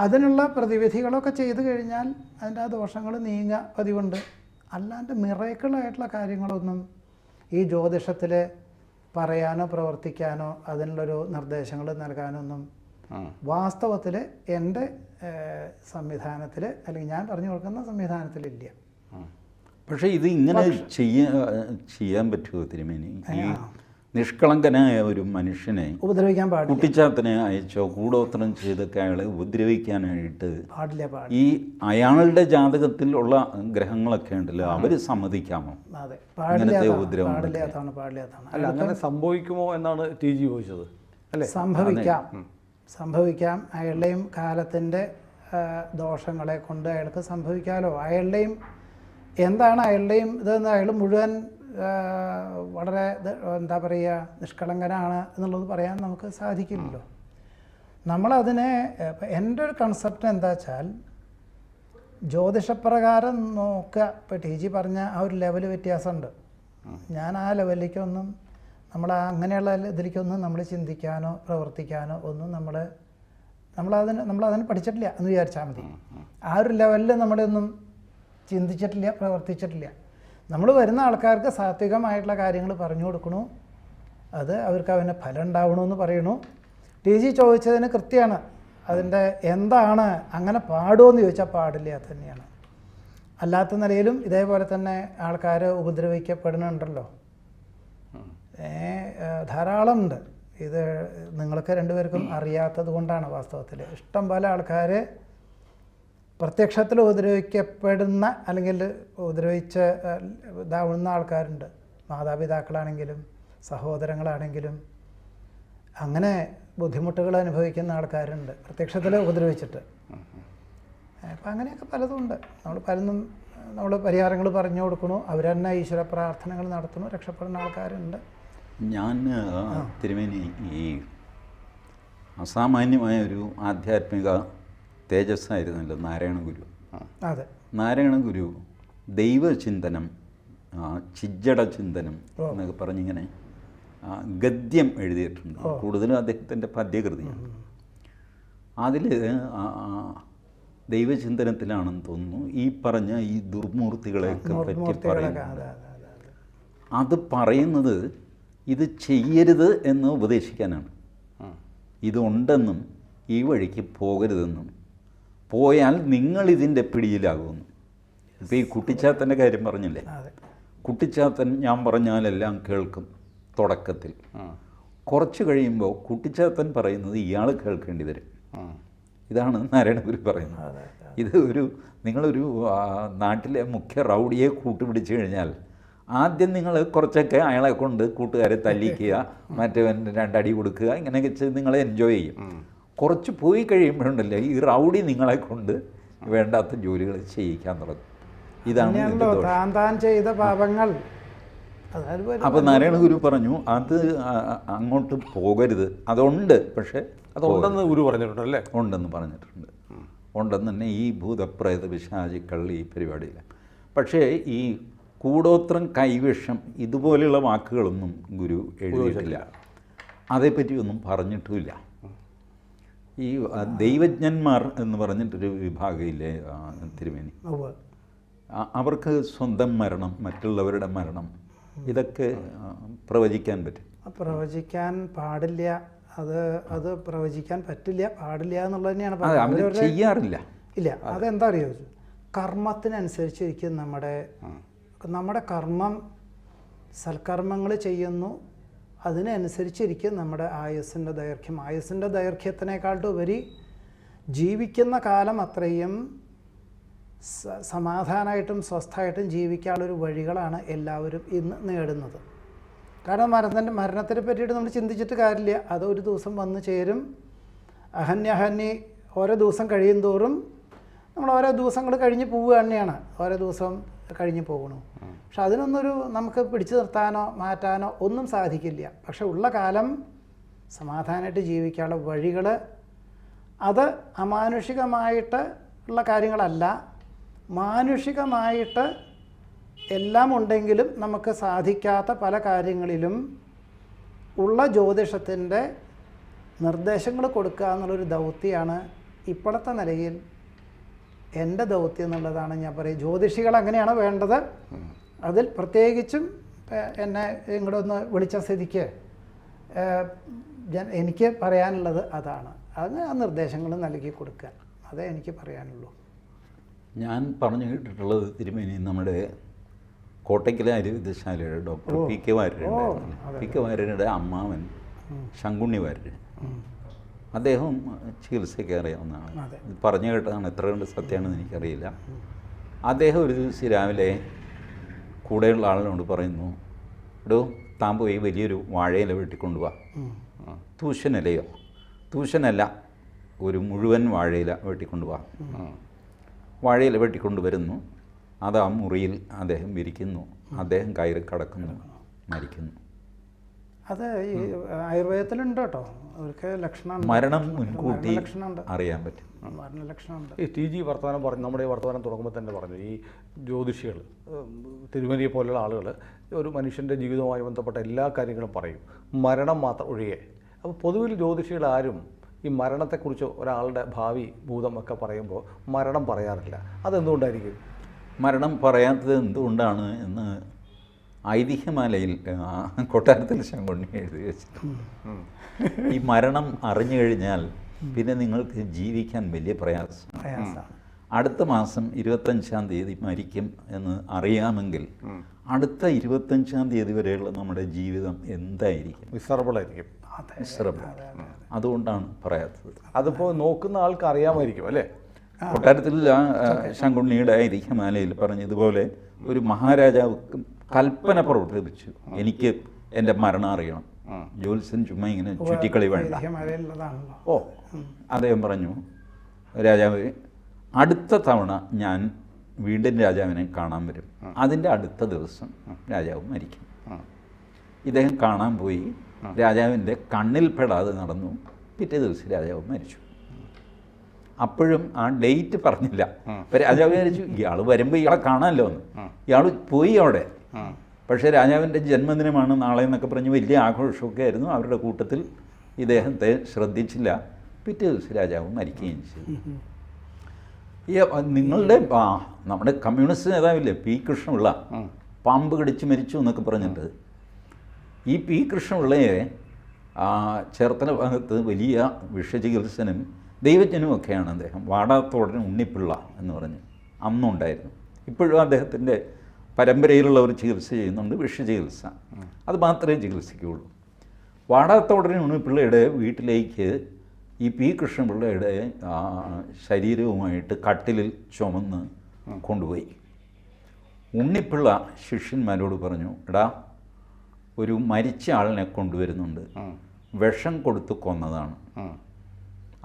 അതിനുള്ള പ്രതിവിധികളൊക്കെ ചെയ്തു കഴിഞ്ഞാൽ അതിൻ്റെ ആ ദോഷങ്ങൾ നീങ്ങുക പതിവുണ്ട്. അല്ലാണ്ട് മിറക്കിളായിട്ടുള്ള കാര്യങ്ങളൊന്നും ഈ ജ്യോതിഷത്തിൽ പറയാനോ പ്രവർത്തിക്കാനോ അതിനുള്ളൊരു നിർദ്ദേശങ്ങൾ നൽകാനൊന്നും വാസ്തവത്തിൽ എൻ്റെ സംവിധാനത്തിൽ, അല്ലെങ്കിൽ ഞാൻ പറഞ്ഞു കൊടുക്കുന്ന സംവിധാനത്തിലില്ല. പക്ഷേ ഇത് ഇങ്ങനെ ചെയ്യാൻ പറ്റുമോ തിരുമേനി? ഈ നിഷ്കളങ്കനായ ഒരു മനുഷ്യനെ ഉപദ്രവിക്കാൻ പാടില്ല. കുട്ടിച്ചാത്തനെ അയച്ചോ കൂടോത്രം ചെയ്തൊക്കെ അയാളെ ഉപദ്രവിക്കാനായിട്ട് പാടില്ല. ഈ അയാളുടെ ജാതകത്തിൽ ഉള്ള ഗ്രഹങ്ങളൊക്കെ ഉണ്ടല്ലോ, അവർ സമ്മതിക്കാമോ? അങ്ങനത്തെ ഉപദ്രവം അല്ല, അങ്ങനെ സംഭവിക്കുമോ എന്നാണ് ടി ജി ചോദിച്ചത് അല്ലേ? സംഭവിക്കാം. അയാളുടെയും കാലത്തിൻ്റെ ദോഷങ്ങളെ കൊണ്ട് അയാൾക്ക് സംഭവിക്കാമല്ലോ. അയാളുടെയും എന്താണ് അയാളുടെയും ഇതെന്ന് അയാൾ മുഴുവൻ വളരെ എന്താ പറയുക നിഷ്കളങ്കനാണ് എന്നുള്ളത് പറയാൻ നമുക്ക് സാധിക്കില്ലല്ലോ. നമ്മളതിനെ എൻ്റെ ഒരു കൺസെപ്റ്റ് എന്താ വെച്ചാൽ ജ്യോതിഷപ്രകാരം നോക്കുക. ഇപ്പോൾ ടി ജി പറഞ്ഞ ആ ഒരു ലെവൽ വ്യത്യാസമുണ്ട്. ഞാൻ ആ ലെവലിലേക്കൊന്നും അങ്ങനെയുള്ള ഇതിലേക്കൊന്നും നമ്മൾ ചിന്തിക്കാനോ പ്രവർത്തിക്കാനോ ഒന്നും നമ്മളതിന് പഠിച്ചിട്ടില്ല എന്ന് വിചാരിച്ചാൽ മതി. ആ ഒരു ലെവലിൽ നമ്മളൊന്നും ചിന്തിച്ചിട്ടില്ല, പ്രവർത്തിച്ചിട്ടില്ല. നമ്മൾ വരുന്ന ആൾക്കാർക്ക് സാത്വികമായിട്ടുള്ള കാര്യങ്ങൾ പറഞ്ഞു കൊടുക്കണു, അത് അവർക്ക് അവന് ഫലം ഉണ്ടാവണമെന്ന് പറയണു. ടി ജി ചോദിച്ചതിന് കൃത്യമാണ്. അതിൻ്റെ എന്താണ് അങ്ങനെ പാടുമോ എന്ന് ചോദിച്ചാൽ പാടില്ല തന്നെയാണ്. അല്ലാത്ത നിലയിലും ഇതേപോലെ തന്നെ ആൾക്കാർ ഉപദ്രവിക്കപ്പെടുന്നുണ്ടല്ലോ, ധാരാളം ഉണ്ട്. ഇത് നിങ്ങൾക്ക് രണ്ടുപേർക്കും അറിയാത്തത് കൊണ്ടാണ്. വാസ്തവത്തിൽ ഇഷ്ടം പോലെ ആൾക്കാർ പ്രത്യക്ഷത്തിൽ ഉപദ്രവിക്കപ്പെടുന്ന അല്ലെങ്കിൽ ഉപദ്രവിച്ച് ഇതാവുന്ന ആൾക്കാരുണ്ട്. മാതാപിതാക്കളാണെങ്കിലും സഹോദരങ്ങളാണെങ്കിലും അങ്ങനെ ബുദ്ധിമുട്ടുകൾ അനുഭവിക്കുന്ന ആൾക്കാരുണ്ട് പ്രത്യക്ഷത്തിൽ ഉപദ്രവിച്ചിട്ട്. അപ്പം അങ്ങനെയൊക്കെ പലതുണ്ട്. നമ്മൾ പരിഹാരങ്ങൾ പറഞ്ഞു കൊടുക്കണു, അവർ തന്നെ ഈശ്വര പ്രാർത്ഥനകൾ നടത്തണു, രക്ഷപ്പെടുന്ന ആൾക്കാരുണ്ട്. ഞാൻ തിരുമേനി ഈ അസാമാന്യമായ ഒരു ആധ്യാത്മിക തേജസ്സായിരുന്നല്ലോ നാരായണ ഗുരു. അതെ, നാരായണ ഗുരു ദൈവചിന്തനം, ചിജ്ജട ചിന്തനം എന്നൊക്കെ പറഞ്ഞിങ്ങനെ ഗദ്യം എഴുതിയിട്ടുണ്ട്. കൂടുതലും അദ്ദേഹത്തിൻ്റെ പദ്യകൃതിയാണ്. അതിൽ ദൈവചിന്തനത്തിലാണെന്ന് തോന്നുന്നു ഈ പറഞ്ഞ ഈ ദുർമൂർത്തികളെയൊക്കെ പറ്റി പറയുന്നത്. അത് പറയുന്നത് ഇത് ചെയ്യരുത് എന്ന് ഉപദേശിക്കാനാണ്. ഇതുണ്ടെന്നും ഈ വഴിക്ക് പോകരുതെന്നും, പോയാൽ നിങ്ങളിതിൻ്റെ പിടിയിലാകുമെന്നും. ഇപ്പോൾ ഈ കുട്ടിച്ചാത്തൻ്റെ കാര്യം പറഞ്ഞില്ലേ, കുട്ടിച്ചാത്തൻ ഞാൻ പറഞ്ഞാലെല്ലാം കേൾക്കും തുടക്കത്തിൽ. കുറച്ച് കഴിയുമ്പോൾ കുട്ടിച്ചാത്തൻ പറയുന്നത് ഇയാൾ കേൾക്കേണ്ടി വരും. ഇതാണ് നാരായണ ഗുരു പറയുന്നത്. ഇത് നിങ്ങളൊരു നാട്ടിലെ മുഖ്യ റൗഡിയെ കൂട്ടുപിടിച്ച് കഴിഞ്ഞാൽ ആദ്യം നിങ്ങൾ കുറച്ചൊക്കെ അയാളെ കൊണ്ട് കൂട്ടുകാരെ തല്ലിക്കുക, മറ്റവൻ രണ്ടടി കൊടുക്കുക, ഇങ്ങനെയൊക്കെ ചെയ്ത് നിങ്ങൾ എൻജോയ് ചെയ്യും. കുറച്ച് പോയി കഴിയുമ്പോഴുണ്ടല്ലോ ഈ റൗഡി നിങ്ങളെ കൊണ്ട് വേണ്ടാത്ത ജോലികൾ ചെയ്യിക്കാൻ തുടങ്ങും. ഇതാണ് ഇതിൻ്റെ ദോഷം. താൻ ചെയ്ത പാപങ്ങൾ. അപ്പോൾ നാരായണ ഗുരു പറഞ്ഞു അത് അങ്ങോട്ട് പോകരുത്. അതുണ്ട്, പക്ഷേ അതുണ്ടെന്ന് ഗുരു പറഞ്ഞിട്ടുണ്ട് അല്ലേ? ഉണ്ടെന്ന് പറഞ്ഞിട്ടുണ്ട്. ഉണ്ടെന്ന് തന്നെ ഈ ഭൂതപ്രേത പിശാചുക്കൾ ഈ പരിപാടിയില്ല. പക്ഷേ ഈ കൂടോത്രം, കൈവിഷം ഇതുപോലെയുള്ള വാക്കുകളൊന്നും ഗുരു എഴുതിയിട്ടില്ല. അതേപ്പറ്റി ഒന്നും പറഞ്ഞിട്ടുമില്ല. ഈ ദൈവജ്ഞന്മാർ എന്ന് പറഞ്ഞിട്ടൊരു വിഭാഗമില്ലേ തിരുമേനി, അവർക്ക് സ്വന്തം മരണം, മറ്റുള്ളവരുടെ മരണം, ഇതൊക്കെ പ്രവചിക്കാൻ പറ്റും. പ്രവചിക്കാൻ പാടില്ല. അത് പ്രവചിക്കാൻ പറ്റില്ല, പാടില്ല എന്നുള്ളത് തന്നെയാണ് അവർ ചെയ്യാറില്ല. ഇല്ല, അതെന്താ അറിയോ, കർമ്മത്തിനനുസരിച്ചിരിക്കും നമ്മുടെ കർമ്മം. സൽക്കർമ്മങ്ങൾ ചെയ്യുന്നു, അതിനനുസരിച്ചിരിക്കും നമ്മുടെ ആയുസ്സിൻ്റെ ദൈർഘ്യം. ആയുസ്സിൻ്റെ ദൈർഘ്യത്തിനേക്കാളും ഉപരി ജീവിക്കുന്ന കാലം അത്രയും സമാധാനമായിട്ടും സ്വസ്ഥമായിട്ടും ജീവിക്കാനുള്ളൊരു വഴികളാണ് എല്ലാവരും ഇന്ന് നേടുന്നത്. കാരണം മരണത്തിനെ പറ്റിയിട്ട് നമ്മൾ ചിന്തിച്ചിട്ട് കാര്യമില്ല. അത് ഒരു ദിവസം വന്നു ചേരും. അഹന്യഹന്യ ഓരോ ദിവസം കഴിയും തോറും നമ്മൾ ഓരോ ദിവസങ്ങൾ കഴിഞ്ഞ് പോവുക തന്നെയാണ്. ഓരോ ദിവസം കഴിഞ്ഞ് പോകണു. പക്ഷെ അതിനൊന്നൊരു നമുക്ക് പിടിച്ചു നിർത്താനോ മാറ്റാനോ ഒന്നും സാധിക്കില്ല. പക്ഷെ ഉള്ള കാലം സമാധാനമായിട്ട് ജീവിക്കാനുള്ള വഴികൾ അത് അമാനുഷികമായിട്ട് ഉള്ള കാര്യങ്ങളല്ല. മാനുഷികമായിട്ട് എല്ലാം ഉണ്ടെങ്കിലും നമുക്ക് സാധിക്കാത്ത പല കാര്യങ്ങളിലും ഉള്ള ജ്യോതിഷത്തിൻ്റെ നിർദ്ദേശങ്ങൾ കൊടുക്കുക എന്നുള്ളൊരു ദൗത്യമാണ് ഇപ്പോഴത്തെ നിലയിൽ എൻ്റെ ദൗത്യം എന്നുള്ളതാണ് ഞാൻ പറയും. ജ്യോതിഷികൾ അങ്ങനെയാണ് വേണ്ടത്. അതിൽ പ്രത്യേകിച്ചും എന്നെ ഇങ്ങോട്ട് ഒന്ന് വിളിച്ച സ്ഥിതിക്ക് എനിക്ക് പറയാനുള്ളത് അതാണ്. അത് ആ നിർദ്ദേശങ്ങൾ നൽകി കൊടുക്കുക, അതേ എനിക്ക് പറയാനുള്ളൂ. ഞാൻ പറഞ്ഞു കേട്ടിട്ടുള്ളത് തിരുമേനി, നമ്മുടെ കോട്ടയ്ക്കലെ ആയുർവേദശാലയുടെ ഡോക്ടർ പി കെ വാര്യരുണ്ടായിരുന്നു. പി കെ വാര്യരുടെ അമ്മാവൻ ശങ്കുണ്ണി വാര്യർ, അദ്ദേഹം ചികിത്സയ്ക്ക് അറിയാവുന്നതാണ്. ഇത് പറഞ്ഞു കേട്ടതാണ്, എത്ര കണ്ട് സത്യമാണെന്ന് എനിക്കറിയില്ല. അദ്ദേഹം ഒരു ദിവസം രാവിലെ കൂടെയുള്ള ആളിനോട് പറയുന്നു, എടോ താൻ പോയി വലിയൊരു വാഴയില വെട്ടിക്കൊണ്ടുപോവാ. തൂശനിലയോ? തൂശനല്ല, ഒരു മുഴുവൻ വാഴയില വെട്ടിക്കൊണ്ടുപോവാ. വാഴയില വെട്ടിക്കൊണ്ടുവരുന്നു. അത് ആ മുറിയിൽ അദ്ദേഹം വിരിക്കുന്നു. അദ്ദേഹം കയറി കടക്കുന്നു, മരിക്കുന്നു. അത് ഈ ആയുർവേദത്തിലുണ്ട് കേട്ടോ. അവർക്ക് ലക്ഷണം, മരണം മുൻകൂട്ടി അറിയാൻ പറ്റും. മരണലക്ഷണമുണ്ട്. ഈ ടി ജി വർത്തമാനം പറഞ്ഞു, നമ്മുടെ ഈ വർത്തമാനം തുടങ്ങുമ്പോൾ തന്നെ പറഞ്ഞു, ഈ ജ്യോതിഷികൾ, തിരുമേനിയെ പോലുള്ള ആളുകൾ ഒരു മനുഷ്യൻ്റെ ജീവിതവുമായി ബന്ധപ്പെട്ട എല്ലാ കാര്യങ്ങളും പറയും, മരണം മാത്രം ഒഴികെ. അപ്പോൾ പൊതുവിൽ ജ്യോതിഷികൾ ആരും ഈ മരണത്തെക്കുറിച്ച് ഒരാളുടെ ഭാവി ഭൂതം ഒക്കെ പറയുമ്പോൾ മരണം പറയാറില്ല. അതെന്തുകൊണ്ടായിരിക്കും മരണം പറയാത്തത്? എന്തുകൊണ്ടാണ് എന്ന് ഐതിഹ്യമാലയിൽ കൊട്ടാരത്തിൽ ശങ്കുണ്ണി എഴുതി വെച്ചിട്ടുണ്ട്. ഈ മരണം അറിഞ്ഞു കഴിഞ്ഞാൽ പിന്നെ നിങ്ങൾക്ക് ജീവിക്കാൻ വലിയ പ്രയാസമാണ്. അടുത്ത മാസം 25-ാം തീയതി മരിക്കും എന്ന് അറിയാമെങ്കിൽ അടുത്ത 25-ാം തീയതി വരെയുള്ള നമ്മുടെ ജീവിതം എന്തായിരിക്കും? മിസറബിളായിരിക്കും. അതുകൊണ്ടാണ് പറയാത്തത്. അതിപ്പോൾ നോക്കുന്ന ആൾക്ക് അറിയാമായിരിക്കും അല്ലേ? കൊട്ടാരത്തിൽ ശങ്കുണ്ണിയുടെ ഐതിഹ്യമാലയിൽ പറഞ്ഞതുപോലെ ഒരു മഹാരാജാവ് കൽപ്പന പ്രവർത്തിച്ചു, എനിക്ക് എൻ്റെ മരണം അറിയണം. ജ്യോത്സ്യൻ ചുമ്മാ ഇങ്ങനെ ചുറ്റിക്കളി വേണ്ട. അദ്ദേഹം പറഞ്ഞു, രാജാവ് അടുത്ത തവണ ഞാൻ വീണ്ടും രാജാവിനെ കാണാൻ വരും. അതിൻ്റെ അടുത്ത ദിവസം രാജാവ് മരിക്കും. ഇദ്ദേഹം കാണാൻ പോയി. രാജാവിൻ്റെ കണ്ണിൽ പെടാതെ നടന്നു. പിറ്റേ ദിവസം രാജാവ് മരിച്ചു. അപ്പോഴും ആ ഡേറ്റ് പറഞ്ഞില്ല. അപ്പം രാജാവ് വിചാരിച്ചു ഇയാൾ വരുമ്പോൾ ഇയാളെ കാണാമല്ലോ എന്ന്. ഇയാൾ പോയി അവിടെ. പക്ഷേ രാജാവിൻ്റെ ജന്മദിനമാണ് നാളെ എന്നൊക്കെ പറഞ്ഞ് വലിയ ആഘോഷമൊക്കെ ആയിരുന്നു. അവരുടെ കൂട്ടത്തിൽ ഇദ്ദേഹത്തെ ശ്രദ്ധിച്ചില്ല. പിറ്റേ ദിവസം രാജാവ് മരിക്കുകയും ചെയ്തു. ഈ നിങ്ങളുടെ നമ്മുടെ കമ്മ്യൂണിസ്റ്റ് നേതാവില്ലേ പി കൃഷ്ണപിള്ള, പാമ്പ് കടിച്ച് മരിച്ചു എന്നൊക്കെ പറഞ്ഞിട്ട്, ഈ പി കൃഷ്ണപിള്ളയെ ചേർത്തല ഭാഗത്ത് വലിയ വിഷചികിത്സനും ദൈവജ്ഞനുമൊക്കെയാണ് അദ്ദേഹം. വാടാത്തോടൻ ഉണ്ണിപ്പിള്ള എന്ന് പറഞ്ഞ് അന്നുണ്ടായിരുന്നു. ഇപ്പോഴും അദ്ദേഹത്തിൻ്റെ പരമ്പരയിലുള്ളവർ ചികിത്സ ചെയ്യുന്നുണ്ട്, വിഷചികിത്സ. അത് മാത്രമേ ചികിത്സിക്കുകയുള്ളൂ. വാടാത്തോടൻ ഉണ്ണിപ്പിള്ളയുടെ വീട്ടിലേക്ക് ഈ പി കൃഷ്ണപിള്ളയുടെ ശരീരവുമായിട്ട് കട്ടിലിൽ ചുമന്ന് കൊണ്ടുപോയി. ഉണ്ണിപ്പിള്ള ശിഷ്യന്മാരോട് പറഞ്ഞു, എടാ ഒരു മരിച്ച ആളിനെ കൊണ്ടുവരുന്നുണ്ട്, വിഷം കൊടുത്ത് കൊന്നതാണ്,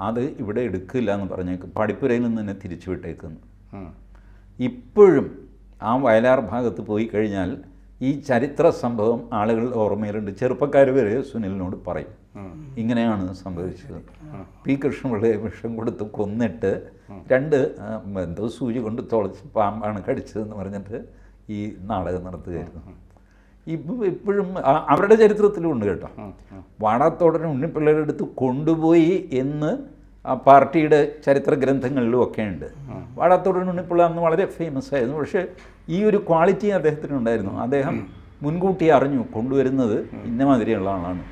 അത് ഇവിടെ എടുക്കില്ല എന്ന് പറഞ്ഞേക്ക് പടിപ്പുരയിൽ നിന്ന് തന്നെ തിരിച്ചു വിട്ടേക്കുന്നു. ഇപ്പോഴും ആ വയലാർ ഭാഗത്ത് പോയി കഴിഞ്ഞാൽ ഈ ചരിത്ര സംഭവം ആളുകൾ ഓർമ്മയിലുണ്ട്. ചെറുപ്പക്കാർ വരെ സുനിലിനോട് പറയും ഇങ്ങനെയാണ് സംഭവിച്ചത്. പി കൃഷ്ണപിള്ളയെ വിഷം കൊടുത്ത് കൊന്നിട്ട് 2 എന്തോ സൂചി കൊണ്ട് തുളച്ച് പാമ്പാണ് കടിച്ചതെന്ന് പറഞ്ഞിട്ട് ഈ നാടകം നടത്തുകയായിരുന്നു. ഇപ്പോഴും അവരുടെ ചരിത്രത്തിലും ഉണ്ട് കേട്ടോ. വാടാത്തോടനെ ഉണ്ണിപ്പിള്ളയുടെ അടുത്ത് കൊണ്ടുപോയി എന്ന് ആ പാർട്ടിയുടെ ചരിത്ര ഗ്രന്ഥങ്ങളിലും ഒക്കെ ഉണ്ട്. വാടാത്തോടൻ ഉണ്ണിപ്പിള്ള അന്ന് വളരെ ഫേമസ് ആയിരുന്നു. പക്ഷേ ഈ ഒരു ക്വാളിറ്റി അദ്ദേഹത്തിനുണ്ടായിരുന്നു. അദ്ദേഹം മുൻകൂട്ടി അറിഞ്ഞു കൊണ്ടുവരുന്നത് ഇന്നമാതിരിയുള്ള ആളാണ്,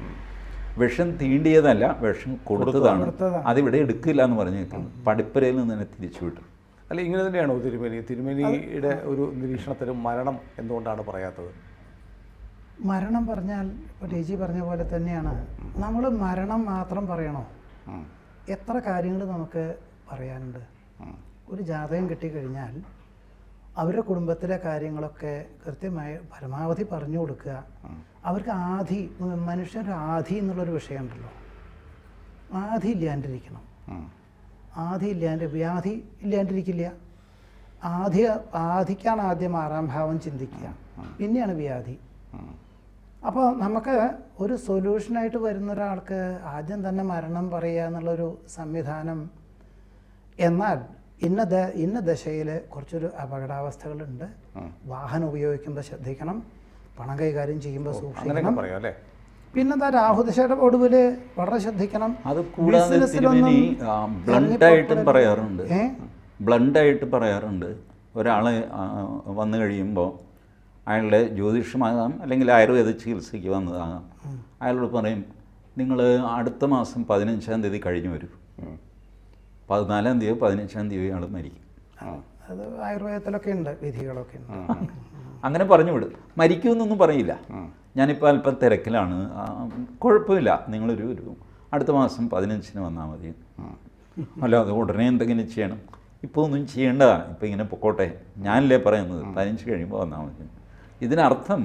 വിഷം തീണ്ടിയതല്ല, വിഷം കൊടുത്തതാണ്, അതിവിടെ എടുക്കില്ല എന്ന് പറഞ്ഞേക്കുന്നു. പടിപ്പുരയിൽ നിന്ന് തന്നെ തിരിച്ചു വിട്ടു. അല്ല, ഇങ്ങനെ തന്നെയാണോ തിരുമേനിയുടെ ഒരു നിരീക്ഷണത്തിൽ മരണം എന്തുകൊണ്ടാണ് പറയാത്തത്? മരണം പറഞ്ഞാൽ ഇപ്പോൾ ടി ജി പറഞ്ഞ പോലെ തന്നെയാണ്. നമ്മൾ മരണം മാത്രം പറയണോ? എത്ര കാര്യങ്ങൾ നമുക്ക് പറയാനുണ്ട്. ഒരു ജാതകം കിട്ടിക്കഴിഞ്ഞാൽ അവരുടെ കുടുംബത്തിലെ കാര്യങ്ങളൊക്കെ കൃത്യമായി പരമാവധി പറഞ്ഞു കൊടുക്കുക. അവർക്ക് ആധി, മനുഷ്യൻ്റെ ആധി എന്നുള്ളൊരു വിഷയമുണ്ടല്ലോ, ആധി ഇല്ലാണ്ടിരിക്കണം. ആധി വ്യാധി ഇല്ലാണ്ടിരിക്കില്ല. ആധിക്കാണ് ആദ്യം 6ാം ഭാവം ചിന്തിക്കുക, പിന്നെയാണ് വ്യാധി. അപ്പോൾ നമുക്ക് ഒരു സൊല്യൂഷനായിട്ട് വരുന്ന ഒരാൾക്ക് ആദ്യം തന്നെ മരണം പറയുക എന്നുള്ളൊരു സംവിധാനം. എന്നാൽ ഇന്ന ദശയിൽ കുറച്ചൊരു അപകടാവസ്ഥകളുണ്ട്. വാഹനം ഉപയോഗിക്കുമ്പോൾ ശ്രദ്ധിക്കണം, പണം കൈകാര്യം ചെയ്യുമ്പോൾ സൂക്ഷിക്കണം. പിന്നെന്താ, രാഹുദശയുടെ ഒടുവിൽ വളരെ ശ്രദ്ധിക്കണം. അത് കൂടാതെ ബ്ലണ്ടായിട്ടും പറയാറുണ്ട്. ഒരാളെ വന്നു കഴിയുമ്പോൾ അയാളുടെ ജ്യോതിഷമാകാം അല്ലെങ്കിൽ ആയുർവേദ ചികിത്സയ്ക്ക് വന്നതാകാം. അയാളോട് പറയും, നിങ്ങൾ അടുത്ത മാസം 15-ാം തീയതി കഴിഞ്ഞു വരും, 14-ാം തീയതി 15-ാം തീയതി അയാൾ മരിക്കും. അത് ആയുർവേദത്തിലൊക്കെ ഉണ്ട്, വിധികളൊക്കെ ഉണ്ട്. അങ്ങനെ പറഞ്ഞു വിടും. മരിക്കുമെന്നൊന്നും പറയില്ല, ഞാനിപ്പോൾ അല്പം തിരക്കിലാണ്, കുഴപ്പമില്ല, നിങ്ങളൊരു അടുത്ത മാസം 15-ന് വന്നാൽ മതി. അല്ലാതെ ഉടനെ എന്തെങ്കിലും ചെയ്യണം, ഇപ്പോൾ ഒന്നും ചെയ്യേണ്ട, ഇപ്പോൾ ഇങ്ങനെ പൊക്കോട്ടെ, ഞാനല്ലേ പറയുന്നത്, 15 കഴിയുമ്പോൾ വന്നാൽ മതി. ഇതിനർത്ഥം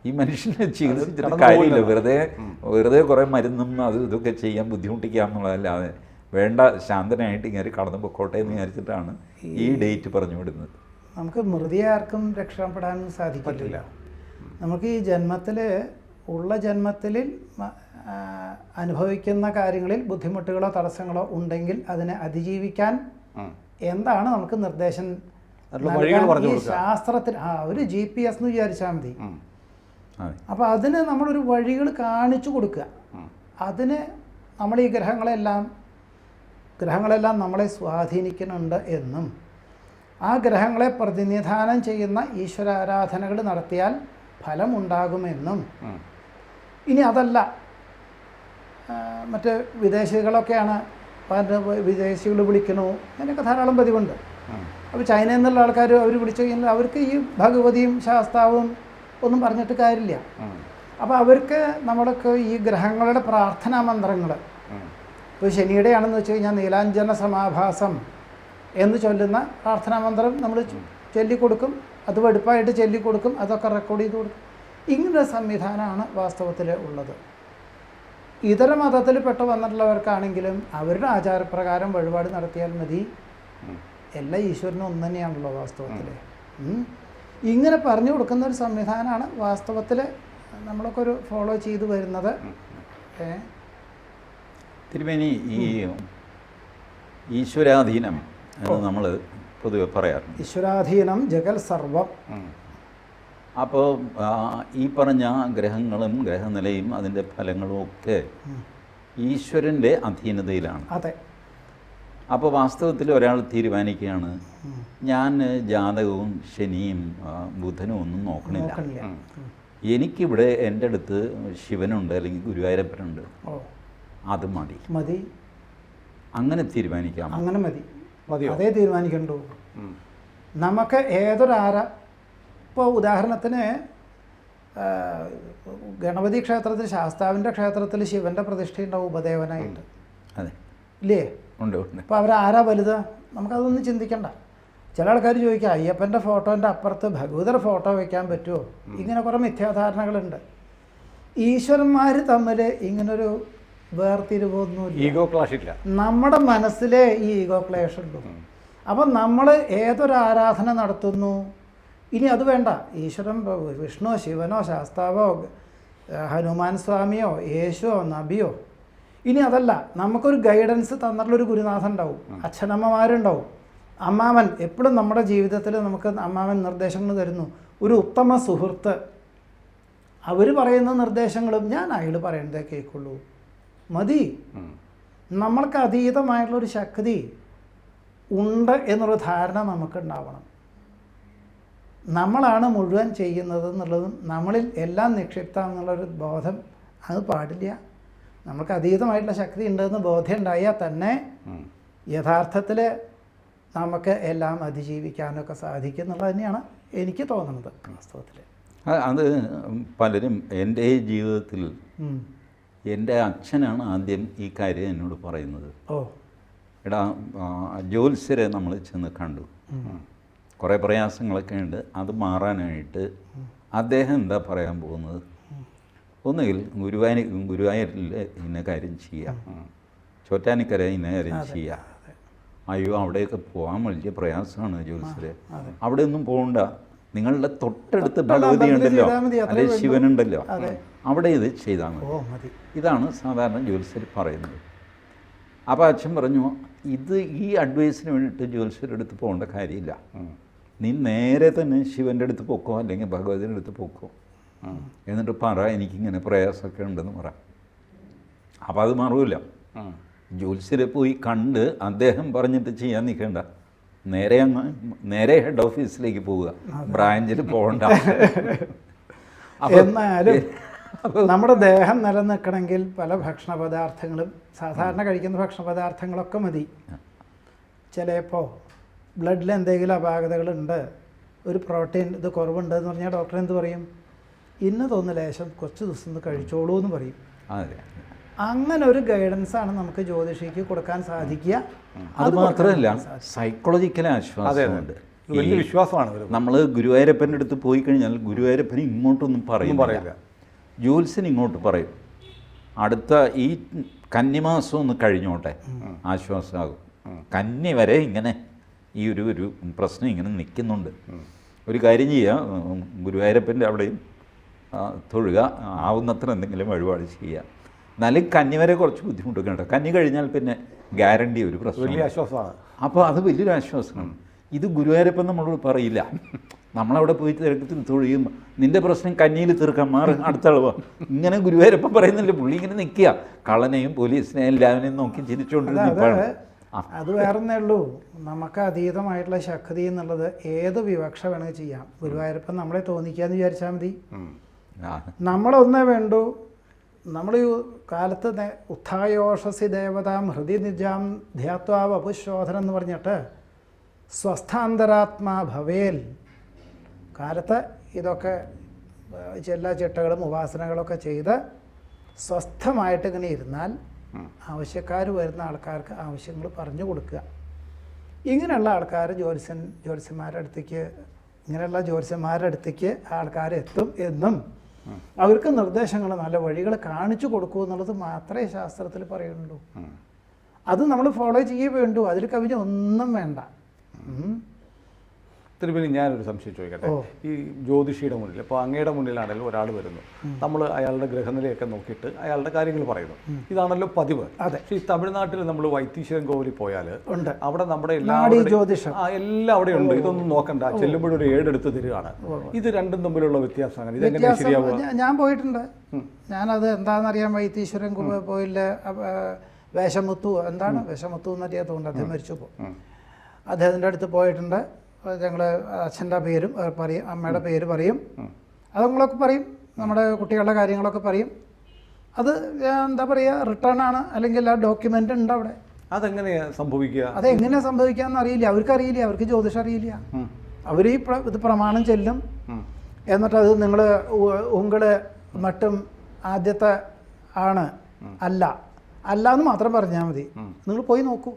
ഈ മനുഷ്യനെ ചികിത്സിച്ചിട്ട് കാര്യമില്ല, വെറുതെ കുറേ മരുന്നും അത് ഇതൊക്കെ ചെയ്യാൻ ബുദ്ധിമുട്ടിക്കാമെന്നുള്ളതല്ലാതെ വേണ്ട, ശാന്തനായിട്ട് ഇങ്ങനെ കടന്നു പൊക്കോട്ടെ എന്ന് വിചാരിച്ചിട്ടാണ് ഈ ഡേറ്റ് പറഞ്ഞു വിടുന്നത്. നമുക്ക് മൃതിയെ ആർക്കും രക്ഷപ്പെടാനും സാധിക്കില്ല. നമുക്ക് ഈ ജന്മത്തിൽ അനുഭവിക്കുന്ന കാര്യങ്ങളിൽ ബുദ്ധിമുട്ടുകളോ തടസ്സങ്ങളോ ഉണ്ടെങ്കിൽ അതിനെ അതിജീവിക്കാൻ എന്താണ് നമുക്ക് നിർദ്ദേശം ഈ ശാസ്ത്രത്തിൽ ഒരു GPS എന്ന് വിചാരിച്ചാൽ മതി. അപ്പോൾ അതിന് നമ്മളൊരു വഴികൾ കാണിച്ചു കൊടുക്കുക. അതിന് നമ്മൾ ഈ ഗ്രഹങ്ങളെല്ലാം നമ്മളെ സ്വാധീനിക്കുന്നുണ്ട് എന്നും ആ ഗ്രഹങ്ങളെ പ്രതിനിധാനം ചെയ്യുന്ന ഈശ്വരാരാധനകൾ നടത്തിയാൽ ഫലമുണ്ടാകുമെന്നും, ഇനി അതല്ല മറ്റ് വിദേശികളൊക്കെയാണ്, വിദേശികൾ വിളിക്കണു, അങ്ങനെയൊക്കെ ധാരാളം പതിവുണ്ട്. അപ്പോൾ ചൈനയിൽ നിന്നുള്ള ആൾക്കാർ അവർ വിളിച്ചു കഴിഞ്ഞാൽ അവർക്ക് ഈ ഭഗവതിയും ശാസ്താവും ഒന്നും പറഞ്ഞിട്ട് കാര്യമില്ല. അപ്പോൾ അവർക്ക് നമ്മളൊക്കെ ഈ ഗ്രഹങ്ങളുടെ പ്രാർത്ഥനാ മന്ത്രങ്ങൾ, ഇപ്പോൾ ശനിയുടെ ആണെന്ന് വെച്ച് കഴിഞ്ഞാൽ നീലാഞ്ജന സമാഭാസം എന്ന് ചൊല്ലുന്ന പ്രാർത്ഥനാ മന്ത്രം നമ്മൾ ചൊല്ലിക്കൊടുക്കും, അത് വെടുപ്പായിട്ട് ചൊല്ലിക്കൊടുക്കും, അതൊക്കെ റെക്കോർഡ് ചെയ്ത് കൊടുക്കും. ഇങ്ങനൊരു സംവിധാനമാണ് വാസ്തവത്തിൽ ഉള്ളത്. ഇതര മതത്തിൽപ്പെട്ട് വന്നിട്ടുള്ളവർക്കാണെങ്കിലും അവരുടെ ആചാരപ്രകാരം വഴിപാട് നടത്തിയാൽ മതി. എല്ലാ ഈശ്വരനും ഒന്ന് തന്നെയാണല്ലോ വാസ്തവത്തിൽ. ഇങ്ങനെ പറഞ്ഞു കൊടുക്കുന്ന ഒരു സംവിധാനമാണ് വാസ്തവത്തിൽ നമ്മളൊക്കെ ഒരു ഫോളോ ചെയ്തു വരുന്നത്. തിരുമേനി, ഈ ഈശ്വരാധീനം എന്ന് നമ്മൾ പൊതുവെ പറയാറുണ്ട്. ഈശ്വരാധീനം ജഗൽ സർവം. അപ്പോൾ ഈ പറഞ്ഞ ഗ്രഹങ്ങളും ഗ്രഹനിലയും അതിൻ്റെ ഫലങ്ങളും ഒക്കെ ഈശ്വരൻ്റെ അധീനതയിലാണ്. അതെ. അപ്പോൾ വാസ്തവത്തിൽ ഒരാൾ തീരുമാനിക്കുകയാണ്, ഞാൻ ജാതകവും ശനിയും ബുധനും ഒന്നും നോക്കണില്ല, എനിക്കിവിടെ എൻ്റെ അടുത്ത് ശിവനുണ്ട് അല്ലെങ്കിൽ ഗുരുവായൂരപ്പനുണ്ട്, അത് മതി, അങ്ങനെ തീരുമാനിക്കാം. അങ്ങനെ മതി, അതേ തീരുമാനിക്കണ്ടോ. നമുക്ക് ഇപ്പോൾ ഉദാഹരണത്തിന് ഗണപതി ക്ഷേത്രത്തിൽ, ശാസ്താവിൻ്റെ ക്ഷേത്രത്തിൽ ശിവൻ്റെ പ്രതിഷ്ഠയുണ്ടാവും ഉപദേവനായിട്ട്. അതെ, ഇല്ലേ? ഉണ്ട്. അപ്പോൾ അവരാരാ വലുത്? നമുക്കതൊന്നും ചിന്തിക്കണ്ട. ചില ആൾക്കാർ ചോദിക്കുക, അയ്യപ്പൻ്റെ ഫോട്ടോൻ്റെ അപ്പുറത്ത് ഭഗവതരുടെ ഫോട്ടോ വയ്ക്കാൻ പറ്റുമോ? ഇങ്ങനെ കുറേ മിഥ്യാധാരണകളുണ്ട്. ഈശ്വരന്മാർ തമ്മിൽ ഇങ്ങനൊരു വേർതിരിവൊന്നുമില്ല. ഈഗോ ക്ലാഷ് ഇല്ല. നമ്മുടെ മനസ്സിലെ ഈ ഈഗോ ക്ലേഷ് ഉള്ളൂ. അപ്പം നമ്മൾ ഏതൊരു ആരാധന നടത്തുന്നു, ഇനി അത് വേണ്ട, ഈശ്വരൻ വിഷ്ണു ശിവനോ ശാസ്താവോ ഹനുമാൻ സ്വാമിയോ യേശുവോ നബിയോ, ഇനി അതല്ല, നമുക്കൊരു ഗൈഡൻസ് തന്നിട്ടുള്ളൊരു ഗുരുനാഥൻ ഉണ്ടാവും, അച്ഛനമ്മമാരുണ്ടാവും, അമ്മാവൻ എപ്പോഴും നമ്മുടെ ജീവിതത്തിൽ നമുക്ക് അമ്മാവൻ നിർദ്ദേശങ്ങൾ തരുന്നു, ഒരു ഉത്തമ സുഹൃത്ത്, അവർ പറയുന്ന നിർദ്ദേശങ്ങളും ഞാൻ അയാൾ പറയുന്നതേ കേൾക്കുള്ളൂ, മതി. നമ്മൾക്ക് അതീതമായിട്ടുള്ളൊരു ശക്തി ഉണ്ട് എന്നുള്ള ധാരണ നമുക്കുണ്ടാവണം. നമ്മളാണ് മുഴുവൻ ചെയ്യുന്നത് എന്നുള്ളതും നമ്മളിൽ എല്ലാം നിക്ഷിപ്തമെന്നുള്ളൊരു ബോധം അത് പാടില്ല. നമുക്ക് അതീതമായിട്ടുള്ള ശക്തി ഉണ്ടെന്ന് ബോധ്യം ഉണ്ടായാൽ തന്നെ യഥാർത്ഥത്തിൽ നമുക്ക് എല്ലാം അതിജീവിക്കാനൊക്കെ സാധിക്കും എന്നുള്ളത് തന്നെയാണ് എനിക്ക് തോന്നുന്നത് വാസ്തവത്തിൽ. അത് പലരും എൻ്റെ ജീവിതത്തിൽ എൻ്റെ അച്ഛനാണ് ആദ്യം ഈ കാര്യം എന്നോട് പറയുന്നത്. എടാ, ജ്യോത്സ്യരെ നമ്മൾ ചെന്ന് കണ്ടു, കുറേ പ്രയാസങ്ങളൊക്കെ ഉണ്ട്, അത് മാറാനായിട്ട് അദ്ദേഹം എന്താ പറയാൻ പോകുന്നത്, ഒന്നുകിൽ ഗുരുവായൂരിൽ ഇന്ന കാര്യം ചെയ്യാം, ചോറ്റാനിക്കര ഇന്ന കാര്യം ചെയ്യാം. അയ്യോ അവിടെയൊക്കെ പോകാൻ വലിയ പ്രയാസമാണ് ജ്യോത്സ്യരെ, അവിടെ ഒന്നും പോകണ്ട, നിങ്ങളുടെ തൊട്ടടുത്ത് ഭഗവതി ഉണ്ടല്ലോ, അല്ലെ ശിവനുണ്ടല്ലോ, അവിടെ ഇത് ചെയ്താൽ മതി. ഇതാണ് സാധാരണ ജ്യോത്സ്യർ പറയുന്നത്. അപ്പോൾ അച്ഛൻ പറഞ്ഞു, ഇത് ഈ അഡ്വൈസിന് വേണ്ടിയിട്ട് ജ്യോത്സ്യരുടെ അടുത്ത് പോകേണ്ട കാര്യമില്ല, നീ നേരെ തന്നെ ശിവൻ്റെ അടുത്ത് പൊക്കോ അല്ലെങ്കിൽ ഭഗവതിയുടെ അടുത്ത് പൊക്കോ, എന്നിട്ട് പറ എനിക്കിങ്ങനെ പ്രയാസമൊക്കെ ഉണ്ടെന്ന് പറ. അപ്പോൾ അത് മറവില്ല. ജ്യോത്സ്യരെ പോയി കണ്ട് അദ്ദേഹം പറഞ്ഞിട്ട് ചെയ്യാൻ നിൽക്കേണ്ട, നേരെ ഹെഡ് ഓഫീസിലേക്ക് പോവുക, ബ്രാഞ്ചിൽ പോകണ്ട. എന്നാലും നമ്മുടെ ദേഹം നിലനിൽക്കണമെങ്കിൽ പല ഭക്ഷണ പദാർത്ഥങ്ങളും, സാധാരണ കഴിക്കുന്ന ഭക്ഷണ പദാർത്ഥങ്ങളൊക്കെ മതി. ചിലപ്പോൾ ബ്ലഡിൽ എന്തെങ്കിലും അപാകതകളുണ്ട്, ഒരു പ്രോട്ടീൻ ഇത് കുറവുണ്ട് എന്ന് പറഞ്ഞാൽ ഡോക്ടർ എന്ത് പറയും, ഇന്നതൊന്ന് ലേശം കുറച്ച് ദിവസം കഴിച്ചോളൂ എന്ന് പറയും. അങ്ങനെ ഒരു ഗൈഡൻസാണ് നമുക്ക് ജ്യോതിഷിക്ക് കൊടുക്കാൻ സാധിക്കുക. അത് മാത്രമല്ല സൈക്കോളജിക്കൽ ആശ്വാസമുണ്ട്, വലിയ വിശ്വാസമാണ്. നമ്മൾ ഗുരുവായൂരപ്പൻ്റെ അടുത്ത് പോയി കഴിഞ്ഞാൽ ഗുരുവായൂരപ്പന് ഇങ്ങോട്ടൊന്നും പറയില്ല, ജ്യോത്സ്യൻ ഇങ്ങോട്ട് പറയും, അടുത്ത ഈ കന്നിമാസം ഒന്ന് കഴിഞ്ഞോട്ടെ ആശ്വാസമാകും, കന്നി വരെ ഇങ്ങനെ ഈ ഒരു പ്രശ്നം ഇങ്ങനെ നിൽക്കുന്നുണ്ട്, ഒരു കാര്യം ചെയ്യുക, ഗുരുവായൂരപ്പൻ്റെ അവിടെയും തൊഴുക, ആവുന്നത്ര എന്തെങ്കിലും വഴിപാട് ചെയ്യുക. എന്നാലും കന്നി വരെ കുറച്ച് ബുദ്ധിമുട്ടൊക്കെ ഉണ്ട്, കന്നി കഴിഞ്ഞാൽ പിന്നെ ഗ്യാരണ്ടി ഒരു പ്രശ്നം, വലിയ ആശ്വാസമാണ്. അപ്പോൾ അത് വലിയൊരു ആശ്വാസമാണ്. ഇത് ഗുരുവായൂരപ്പൻ നമ്മളോട് പറയില്ല, നമ്മളവിടെ പോയി തിരക്കത്തിൽ തൊഴിയും, നിൻ്റെ പ്രശ്നം കന്നിയിൽ തീർക്കാൻ മാറി അടുത്ത അളവ്, ഇങ്ങനെ ഗുരുവായൂരപ്പൻ പറയുന്നില്ല, പുള്ളി ഇങ്ങനെ നിൽക്കുക, കള്ളനെയും പോലീസിനെയും എല്ലാവരെയും നോക്കി ചിരിച്ചുകൊണ്ടിരുന്ന. അത് വേറെന്നേ ഉള്ളൂ, നമുക്ക് അതീതമായിട്ടുള്ള ശക്തി എന്നുള്ളത് ഏത് വിവക്ഷ വേണമെങ്കിൽ ചെയ്യാം. ഗുരുവായൂരപ്പൻ നമ്മളെ തോന്നിക്കാന്ന് വിചാരിച്ചാൽ മതി, നമ്മളൊന്നേ വേണ്ടൂ. നമ്മൾ ഈ കാലത്ത് ഉത്ഥായോഷസി ദേവതാം ഹൃദയ നിജാം ധ്യാത്വാ വപുശോധനം എന്ന് പറഞ്ഞിട്ട് സ്വസ്ഥാന്തരാത്മാ ഭവേൽ, കാലത്ത് ഇതൊക്കെ എല്ലാ ചിട്ടകളും ഉപാസനകളൊക്കെ ചെയ്ത് സ്വസ്ഥമായിട്ട് ഇങ്ങനെ ഇരുന്നാൽ ആവശ്യക്കാർ വരുന്ന ആൾക്കാർക്ക് ആവശ്യങ്ങൾ പറഞ്ഞു കൊടുക്കുക. ഇങ്ങനെയുള്ള ആൾക്കാർ ജ്യോത്സ്യന്മാരുടെ അടുത്തേക്ക്, ഇങ്ങനെയുള്ള ജ്യോത്സ്യന്മാരുടെ അടുത്തേക്ക് ആൾക്കാർ എത്തും എന്നും അവർക്ക് നിർദ്ദേശങ്ങൾ, നല്ല വഴികൾ കാണിച്ചു കൊടുക്കൂ എന്നുള്ളത് മാത്രമേ ശാസ്ത്രത്തിൽ പറയുന്നുള്ളൂ. അത് നമ്മൾ ഫോളോ ചെയ്യേ വേണ്ടൂ, അതിൽ കവിഞ്ഞ ഒന്നും വേണ്ട. തിരുമേനി, ഞാനൊരു സംശയം ചോദിക്കട്ടെ. ഈ ജ്യോതിഷിയുടെ മുന്നിൽ, ഇപ്പോൾ അങ്ങയുടെ മുന്നിലാണെങ്കിലും ഒരാൾ വരുന്നു, നമ്മൾ അയാളുടെ ഗ്രഹനിലയൊക്കെ നോക്കിയിട്ട് അയാളുടെ കാര്യങ്ങൾ പറയുന്നു, ഇതാണല്ലോ പതിവ്. പക്ഷേ ഈ തമിഴ്നാട്ടിൽ നമ്മൾ വൈത്തീശ്വരൻ കോവിലിൽ പോയാൽ അവിടെ നമ്മുടെ എല്ലാം അവിടെ ഉണ്ട്, ഇതൊന്നും നോക്കണ്ട, ചെല്ലുമ്പോഴൊരു 7 എടുത്ത് തരികയാണ്. ഇത് രണ്ടും തമ്മിലുള്ള വ്യത്യാസമാണ്, ഇതെങ്ങനെ ശരിയാവുക? ഞാൻ പോയിട്ടുണ്ട്, ഞാനത് എന്താണെന്നറിയാൻ വൈത്തീശ്വരൻ കോവിലിലെ വേഷമുത്തു, എന്താണ് വേഷമുത്തു എന്നറിയാൻ തോന്നുന്നു, അദ്ദേഹം മരിച്ചപ്പോൾ അദ്ദേഹത്തിൻ്റെ അടുത്ത് പോയിട്ടുണ്ട്. ഞങ്ങൾ അച്ഛൻ്റെ പേരും പറയും, അമ്മയുടെ പേര് പറയും, അതുങ്ങളൊക്കെ പറയും, നമ്മുടെ കുട്ടികളുടെ കാര്യങ്ങളൊക്കെ പറയും. അത് എന്താ പറയുക, റിട്ടേൺ ആണ്, അല്ലെങ്കിൽ ആ ഡോക്യുമെൻ്റ് ഉണ്ട് അവിടെ. അതെങ്ങനെയാണ് സംഭവിക്കുക? അതെങ്ങനെയാണ് സംഭവിക്കാമെന്ന് അറിയില്ല, അവർക്കറിയില്ല, അവർക്ക് ജ്യോതിഷം അറിയില്ല. അവർ ഈ ഇത് പ്രമാണം ചെല്ലും, എന്നിട്ട് അത് നിങ്ങൾ ഉങ്ങള് മറ്റും ആദ്യത്തെ ആണ് അല്ല എന്ന് മാത്രം പറഞ്ഞാൽ മതി, നിങ്ങൾ പോയി നോക്കൂ.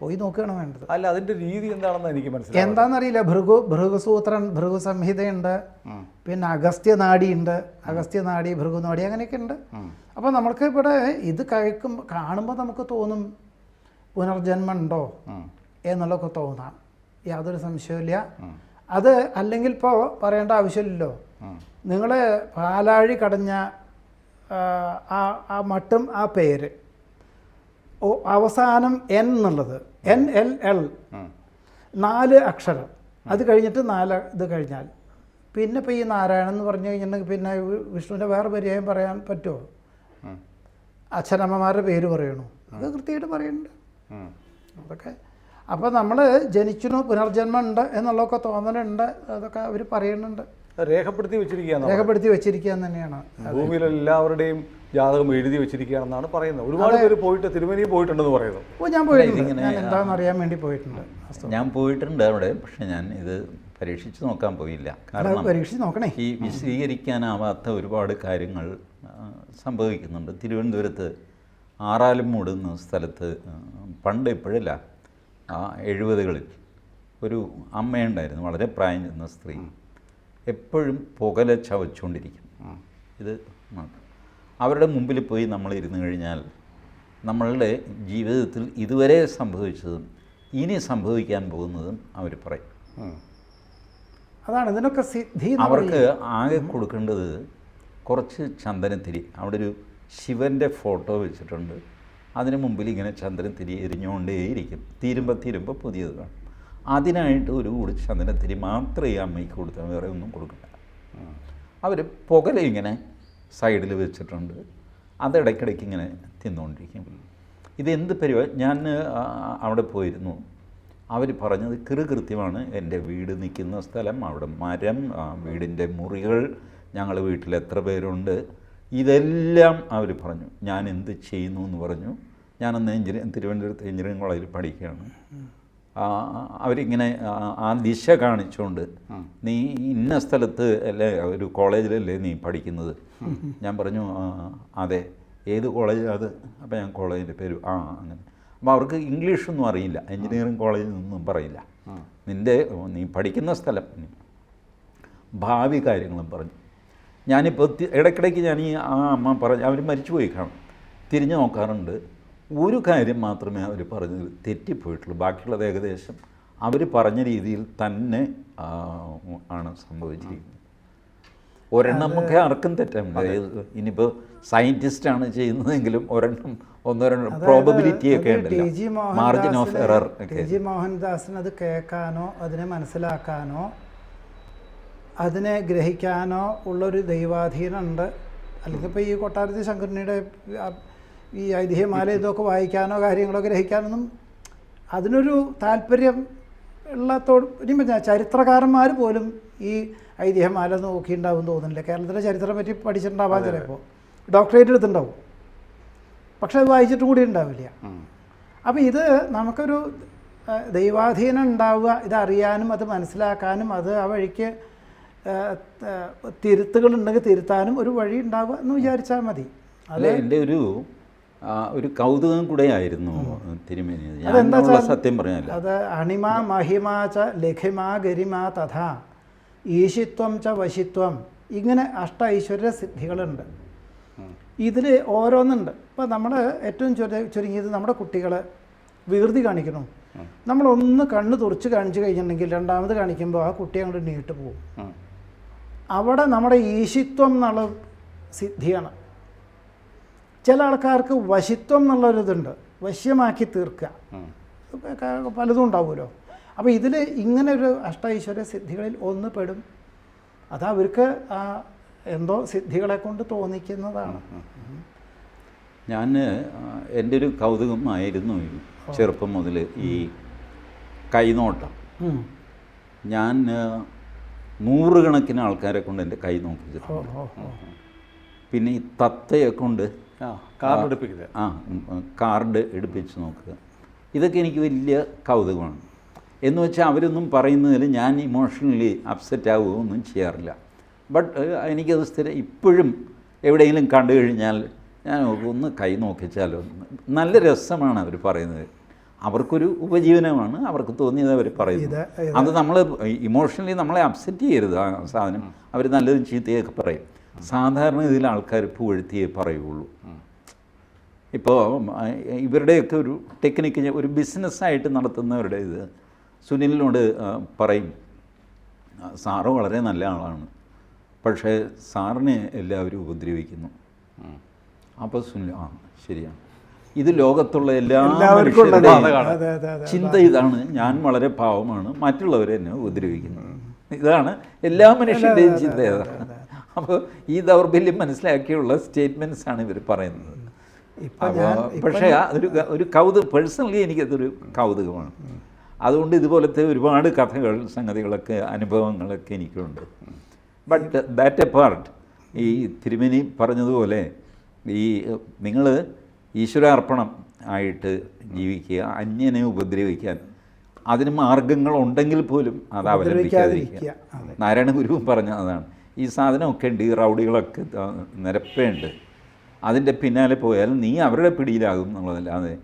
പോയി നോക്കുകയാണ് വേണ്ടത്. അല്ല, അതിൻ്റെ രീതി എന്താണെന്ന് എനിക്ക് മനസ്സിലായി. എന്താണെന്നറിയില്ല. ഭൃഗുസൂത്രൻ, ഭൃഗുസംഹിതയുണ്ട്, പിന്നെ അഗസ്ത്യനാടിയുണ്ട്, അഗസ്ത്യനാടി, ഭൃഗുനാടി, അങ്ങനെയൊക്കെ ഉണ്ട്. അപ്പോൾ നമ്മൾക്ക് ഇവിടെ ഇത് കാണുമ്പോൾ നമുക്ക് തോന്നും പുനർജന്മം ഉണ്ടോ എന്നുള്ളതൊക്കെ തോന്നാം, യാതൊരു സംശയമില്ല. അത് അല്ലെങ്കിൽ ഇപ്പോൾ പറയേണ്ട ആവശ്യമില്ലല്ലോ. നിങ്ങൾ പാലാഴി കടഞ്ഞ ആ മട്ടും ആ പേര് അവസാനം എൻ എന്നുള്ളത് NLL 4 അക്ഷരം, അത് കഴിഞ്ഞിട്ട് 4 ഇത് കഴിഞ്ഞാൽ പിന്നെ ഇപ്പോൾ ഈ നാരായണൻ എന്ന് പറഞ്ഞു കഴിഞ്ഞിട്ടുണ്ടെങ്കിൽ പിന്നെ വിഷ്ണുവിൻ്റെ വേറെ പര്യായം പറയാൻ പറ്റുമോ? അച്ഛനമ്മമാരുടെ പേര് പറയണു, അത് കൃത്യമായിട്ട് പറയുന്നുണ്ട് അതൊക്കെ. അപ്പോൾ നമ്മൾ ജനിച്ചു പുനർജന്മം ഉണ്ട് എന്നുള്ളതൊക്കെ തോന്നലുണ്ട്, അതൊക്കെ അവർ പറയുന്നുണ്ട്. രേഖപ്പെടുത്തി വെച്ചിരിക്കുകയെന്ന് തന്നെയാണ്. ഭൂമിയിൽ എല്ലാവരുടെയും ജാതകം എഴുതി വെച്ചിരിക്കുകയാണെന്നാണ് പറയുന്നത്. ഒരുപാട് പേര് പോയിട്ട് തിരുമേനി പോയിട്ടുണ്ടെന്ന് പറയുന്നു. ഞാൻ പോയിട്ടുണ്ട്, ഞാൻ എന്താണെന്ന് അറിയാൻ വേണ്ടി പോയിട്ടുണ്ട്. ഞാൻ പോയിട്ടുണ്ട് അവിടെ, പക്ഷെ ഞാൻ ഇത് പരീക്ഷിച്ച് നോക്കാൻ പോയില്ല. കാരണം പരീക്ഷിച്ച് നോക്കണേ, ഈ വിശദീകരിക്കാനാവാത്ത ഒരുപാട് കാര്യങ്ങൾ സംഭവിക്കുന്നുണ്ട്. തിരുവനന്തപുരത്ത് ആറാലുംമൂട് എന്ന സ്ഥലത്ത് പണ്ട് ഇപ്പോഴല്ല, 70കളിൽ ഒരു അമ്മയുണ്ടായിരുന്നു, വളരെ പ്രായം ചെന്ന സ്ത്രീ. എപ്പോഴും പുകല ചവച്ചുകൊണ്ടിരിക്കും. ഇത് അവരുടെ മുമ്പിൽ പോയി നമ്മൾ ഇരുന്ന് കഴിഞ്ഞാൽ നമ്മളുടെ ജീവിതത്തിൽ ഇതുവരെ സംഭവിച്ചതും ഇനി സംഭവിക്കാൻ പോകുന്നതും അവർ പറയും. അതാണ് ഇതിനൊക്കെ സിദ്ധി. അവർക്ക് ആകെ കൊടുക്കേണ്ടത് കുറച്ച് ചന്ദനത്തിരി. അവിടെ ഒരു ശിവൻ്റെ ഫോട്ടോ വെച്ചിട്ടുണ്ട്, അതിന് മുമ്പിൽ ഇങ്ങനെ ചന്ദനത്തിരി എരിഞ്ഞുകൊണ്ടേയിരിക്കും. തീരുമ്പോൾ പുതിയത് കാണും. അതിനായിട്ട് ഒരു കൂടി ചന്ദനത്തിരി മാത്രമേ ഈ അമ്മയ്ക്ക് കൊടുത്താൽ വേറെ ഒന്നും കൊടുക്കില്ല. അവർ പുകല ഇങ്ങനെ സൈഡിൽ വെച്ചിട്ടുണ്ട്, അതിടയ്ക്കിടയ്ക്ക് ഇങ്ങനെ തിന്നുകൊണ്ടിരിക്കും. ഇതെന്ത് പരിപാടി? ഞാൻ അവിടെ പോയിരുന്നു. അവർ പറഞ്ഞത് കൃത്യമാണ്. എൻ്റെ വീട് നിൽക്കുന്ന സ്ഥലം, അവിടെ മരം, വീടിൻ്റെ മുറികൾ, ഞങ്ങൾ വീട്ടിൽ എത്ര പേരുണ്ട്, ഇതെല്ലാം അവർ പറഞ്ഞു. ഞാൻ എന്ത് ചെയ്യുന്നു എന്ന് പറഞ്ഞു. ഞാനന്ന് തിരുവനന്തപുരത്ത് എഞ്ചിനീയറിംഗ് കോളേജിൽ പഠിക്കുകയാണ്. അവരിങ്ങനെ ആ ദിശ കാണിച്ചുകൊണ്ട്, നീ ഇന്ന സ്ഥലത്ത് അല്ലേ, ഒരു കോളേജിലല്ലേ നീ പഠിക്കുന്നത്? ഞാൻ പറഞ്ഞു അതെ. ഏത് കോളേജ് അത്? അപ്പോൾ ഞാൻ കോളേജിൻ്റെ പേര് അങ്ങനെ. അപ്പോൾ അവർക്ക് ഇംഗ്ലീഷൊന്നും അറിയില്ല, എഞ്ചിനീയറിംഗ് കോളേജിൽ നിന്നും പറയില്ല. നീ പഠിക്കുന്ന സ്ഥലം, ഭാവി കാര്യങ്ങളും പറഞ്ഞു. ഞാനിപ്പോൾ ഇടയ്ക്കിടയ്ക്ക് ഞാൻ ആ അമ്മ പറഞ്ഞു, അവർ മരിച്ചുപോയി കാണും, തിരിഞ്ഞു നോക്കാറുണ്ട്. ഒരു കാര്യം മാത്രമേ അവർ പറഞ്ഞത് തെറ്റിപ്പോയിട്ടുള്ളൂ. ബാക്കിയുള്ളത് ഏകദേശം അവർ പറഞ്ഞ രീതിയിൽ തന്നെ ആണ് സംഭവിച്ചിരിക്കുന്നത്. ഒരെണ്ണമൊക്കെ ആർക്കും തെറ്റുണ്ട്. ഇനിയിപ്പോൾ സയൻറ്റിസ്റ്റാണ് ചെയ്യുന്നതെങ്കിലും ഒന്നോ രണ്ടോ പ്രോബബിലിറ്റിയൊക്കെ ഉണ്ടല്ലോ, മാർജിൻ ഓഫ് എറർ. ടി.ജി. മോഹൻദാസിന് അത് കേൾക്കാനോ അതിനെ മനസ്സിലാക്കാനോ അതിനെ ഗ്രഹിക്കാനോ ഉള്ളൊരു ദൈവാധീനം ഉണ്ട്. അല്ലെങ്കിൽ ഇപ്പോൾ ഈ കൊട്ടാരത്തി ശങ്കരനിയുടെ ഈ ഐതിഹ്യമാല ഇതൊക്കെ വായിക്കാനോ കാര്യങ്ങളോ ഗ്രഹിക്കാനൊന്നും അതിനൊരു താല്പര്യം ഉള്ളത്തോട് ഇനി ചരിത്രകാരന്മാർ പോലും ഈ ഐതിഹ്യമാല നോക്കിയിട്ടുണ്ടാവും തോന്നുന്നില്ല. കേരളത്തിലെ ചരിത്രം പറ്റി പഠിച്ചിട്ടുണ്ടാവാൻ ചിലപ്പോൾ ഡോക്ടറേറ്റ് എടുത്തിട്ടുണ്ടാവും, പക്ഷെ അത് വായിച്ചിട്ടും കൂടി ഉണ്ടാവില്ല. അപ്പോൾ ഇത് നമുക്കൊരു ദൈവാധീനം ഉണ്ടാവുക, ഇതറിയാനും അത് മനസ്സിലാക്കാനും അത് ആ വഴിക്ക് തിരുത്തുകളുണ്ടെങ്കിൽ തിരുത്താനും ഒരു വഴി ഉണ്ടാവുക എന്ന് വിചാരിച്ചാൽ മതി. അല്ല, എൻ്റെ ഒരു കൗതുകം കൂടെ ആയിരുന്നു തിരുമേനി. സത്യം പറഞ്ഞാൽ അത് അണിമ മഹിമാച ലഘിമ ഗരിമ തഥാ ഈശിത്വം ച വശിത്വം, ഇങ്ങനെ ഐശ്വര്യ സിദ്ധികളുണ്ട്. ഇതിൽ ഓരോന്നുണ്ട്. ഇപ്പം നമ്മൾ ഏറ്റവും ചുരുങ്ങിയത് നമ്മുടെ കുട്ടികൾ വികൃതി കാണിക്കണു, നമ്മളൊന്ന് കണ്ണ് തുറച്ച് കാണിച്ചു കഴിഞ്ഞിട്ടുണ്ടെങ്കിൽ രണ്ടാമത് കാണിക്കുമ്പോൾ ആ കുട്ടി അങ്ങോട്ട് നീട്ടു പോകും. അവിടെ നമ്മുടെ ഈശിത്വം എന്നുള്ള സിദ്ധിയാണ്. ചില ആൾക്കാർക്ക് വശിത്വം എന്നുള്ളൊരിതുണ്ട്, വശ്യമാക്കി തീർക്കുക, പലതും ഉണ്ടാവുമല്ലോ. അപ്പോൾ ഇതിൽ ഇങ്ങനെ ഒരു ഐശ്വര്യ സിദ്ധികളിൽ ഒന്ന് പെടും. അതവർക്ക് എന്തോ സിദ്ധികളെ കൊണ്ട് തോന്നിക്കുന്നതാണ്. ഞാൻ എൻ്റെ ഒരു കൗതുകമായിരുന്നു ചെറുപ്പം മുതൽ ഈ കൈനോട്ടം. ഞാൻ 100 കണക്കിന് ആൾക്കാരെ കൊണ്ട് എൻ്റെ കൈ നോക്കിച്ചിട്ടുണ്ട്. പിന്നെ ഈ തത്തയെ കൊണ്ട് കാർഡ് എടുപ്പിച്ച് നോക്കുക, ഇതൊക്കെ എനിക്ക് വലിയ കൗതുകമാണ്. എന്ന് വെച്ചാൽ അവരൊന്നും പറയുന്നതിൽ ഞാൻ ഇമോഷണലി അപ്സെറ്റ് ആവുകയൊന്നും ചെയ്യാറില്ല. ബട്ട് എനിക്കത് ഇപ്പോഴും എവിടെയെങ്കിലും കണ്ടു കഴിഞ്ഞാൽ ഞാൻ ഒന്ന് കൈ നോക്കിച്ചാലോ, നല്ല രസമാണ് അവർ പറയുന്നത്. അവർക്കൊരു ഉപജീവനമാണ്, അവർക്ക് തോന്നിയത് അവർ പറയുന്നു. അത് നമ്മൾ ഇമോഷണലി നമ്മളെ അപ്സെറ്റ് ചെയ്യരുത് ആ സാധനം. അവർ നല്ലതും ചീത്തയൊക്കെ പറയും. സാധാരണ ഇതിൽ ആൾക്കാർ പുകഴ്ത്തിയേ പറയുള്ളൂ. ഇപ്പോൾ ഇവരുടെയൊക്കെ ഒരു ടെക്നിക്ക്, ഒരു ബിസിനസ്സായിട്ട് നടത്തുന്നവരുടെ ഇത് സുനിലിനോട് പറയും, സാറ് വളരെ നല്ല ആളാണ്, പക്ഷേ സാറിനെ എല്ലാവരും ഉപദ്രവിക്കുന്നു. അപ്പോൾ സുനിൽ ശരിയാണ്, ഇത് ലോകത്തുള്ള എല്ലാ മനുഷ്യരുടെയും ചിന്ത ഇതാണ്, ഞാൻ വളരെ പാവമാണ്, മറ്റുള്ളവരെ എന്നെ ഉപദ്രവിക്കുന്നു. ഇതാണ് എല്ലാ മനുഷ്യരുടെയും ചിന്ത. ഏതാണ്? അപ്പോൾ ഈ ദൗർബല്യം മനസ്സിലാക്കിയുള്ള സ്റ്റേറ്റ്മെൻറ്റ്സ് ആണ് ഇവർ പറയുന്നത്. പക്ഷേ ഒരു കൗതുകം, പേഴ്സണലി എനിക്കതൊരു കൗതുകമാണ്. അതുകൊണ്ട് ഇതുപോലത്തെ ഒരുപാട് കഥകൾ, സംഗതികളൊക്കെ, അനുഭവങ്ങളൊക്കെ എനിക്കുണ്ട്. ബട്ട് ദാറ്റ് എ പാർട്ട്, ഈ തിരുമേനി പറഞ്ഞതുപോലെ ഈ നിങ്ങൾ ഈശ്വരാർപ്പണം ആയിട്ട് ജീവിക്കുക, അന്യനെ ഉപദ്രവിക്കാൻ അതിന് മാർഗങ്ങളുണ്ടെങ്കിൽ പോലും അത് അവലംബിക്കാതിരിക്കുക. നാരായണ ഗുരുവും പറഞ്ഞ അതാണ്. ഈ സാധനമൊക്കെ ഉണ്ട്, ഈ റൗഡികളൊക്കെ നിരപ്പേണ്ട്, അതിൻ്റെ പിന്നാലെ പോയാൽ നീ അവരുടെ പിടിയിലാകും എന്നുള്ളതല്ലാതെ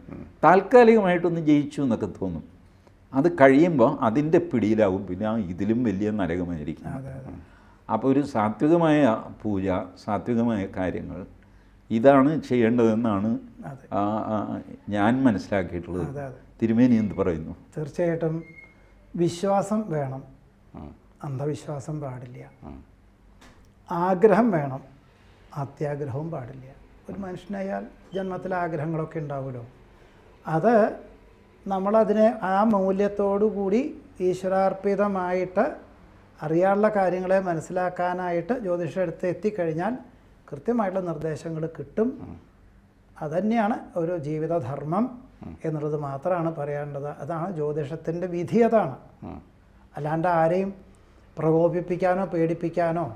താൽക്കാലികമായിട്ടൊന്ന് ജയിച്ചു എന്നൊക്കെ തോന്നും. അത് കഴിയുമ്പോൾ അതിൻ്റെ പിടിയിലാകും, പിന്നെ ഇതിലും വലിയ നരകമായിരിക്കും. അപ്പോൾ ഒരു സാത്വികമായ പൂജ, സാത്വികമായ കാര്യങ്ങൾ ഇതാണ് ചെയ്യേണ്ടതെന്നാണ് ഞാൻ മനസ്സിലാക്കിയിട്ടുള്ളത്. തിരുമേനി എന്ത് പറയുന്നു? തീർച്ചയായിട്ടും വിശ്വാസം വേണം, അന്ധവിശ്വാസം പാടില്ല. ആഗ്രഹം വേണം, അത്യാഗ്രഹവും പാടില്ല. ഒരു മനുഷ്യനായാൽ ജന്മത്തിലെ ആഗ്രഹങ്ങളൊക്കെ ഉണ്ടാവുമല്ലോ, അത് നമ്മളതിനെ ആ മൂല്യത്തോടു കൂടി ഈശ്വരാർപ്പിതമായിട്ട് അറിയാനുള്ള കാര്യങ്ങളെ മനസ്സിലാക്കാനായിട്ട് ജ്യോതിഷടുത്ത് എത്തിക്കഴിഞ്ഞാൽ കൃത്യമായിട്ടുള്ള നിർദ്ദേശങ്ങൾ കിട്ടും. അതുതന്നെയാണ് ഒരു ജീവിതധർമ്മം എന്നുള്ളത് മാത്രമാണ് പറയേണ്ടത്. അതാണ് ജ്യോതിഷത്തിൻ്റെ വിധി, അതാണ്. അല്ലാണ്ട് ആരെയും പ്രകോപിപ്പിക്കാനോ പേടിപ്പിക്കാനോ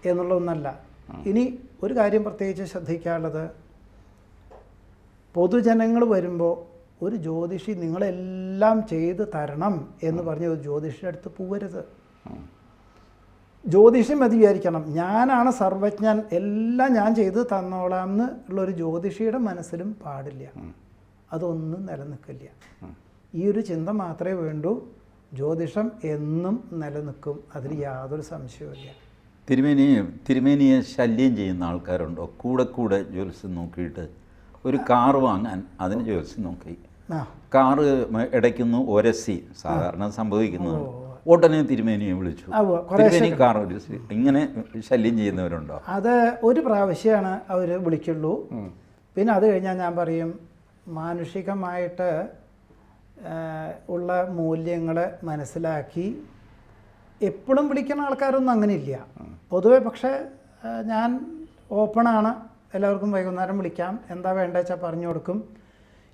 എന്നുള്ളതൊന്നല്ല. ഇനി ഒരു കാര്യം പ്രത്യേകിച്ച് ശ്രദ്ധിക്കാനുള്ളത്, പൊതുജനങ്ങൾ വരുമ്പോൾ ഒരു ജ്യോതിഷി നിങ്ങളെല്ലാം ചെയ്ത് തരണം എന്ന് പറഞ്ഞ് ഒരു ജ്യോതിഷിയുടെ അടുത്ത് പോകരുത്. ജ്യോതിഷം അത് വിചാരിക്കണം, ഞാനാണ് സർവജ്ഞൻ, എല്ലാം ഞാൻ ചെയ്ത് തന്നോളാം എന്ന് ഉള്ളൊരു ജ്യോതിഷിയുടെ മനസ്സിലും പാടില്ല. അതൊന്നും നിലനിൽക്കില്ല. ഈ ഒരു ചിന്ത മാത്രമേ വേണ്ടൂ. ജ്യോതിഷം എന്നും നിലനിൽക്കും, അതിൽ യാതൊരു സംശയവുമില്ല. തിരുമേനിയെ ശല്യം ചെയ്യുന്ന ആൾക്കാരുണ്ടോ? കൂടെ ജ്യോത്സ്യം നോക്കിയിട്ട് ഒരു കാറ് വാങ്ങാൻ അതിന് ജ്യോത്സ്യം നോക്കി, കാറ് ഇടയ്ക്കൊന്ന് ഒരസി, സാധാരണ സംഭവിക്കുന്നത്, ഉടനെ തിരുമേനിയെ വിളിച്ചു, തിരുമേനി കാർ ഒരസി, ഇങ്ങനെ ശല്യം ചെയ്യുന്നവരുണ്ടോ? അത് ഒരു പ്രാവശ്യമാണ് അവർ വിളിക്കുള്ളൂ. പിന്നെ അത് കഴിഞ്ഞാൽ ഞാൻ പറയും, മാനുഷികമായിട്ട് ഉള്ള മൂല്യങ്ങൾ മനസ്സിലാക്കി എപ്പോഴും വിളിക്കുന്ന ആൾക്കാരൊന്നും അങ്ങനെയില്ല പൊതുവെ. പക്ഷേ ഞാൻ ഓപ്പണാണ്, എല്ലാവർക്കും വൈകുന്നേരം വിളിക്കാം, എന്താ വേണ്ടത് വെച്ചാൽ പറഞ്ഞു കൊടുക്കും.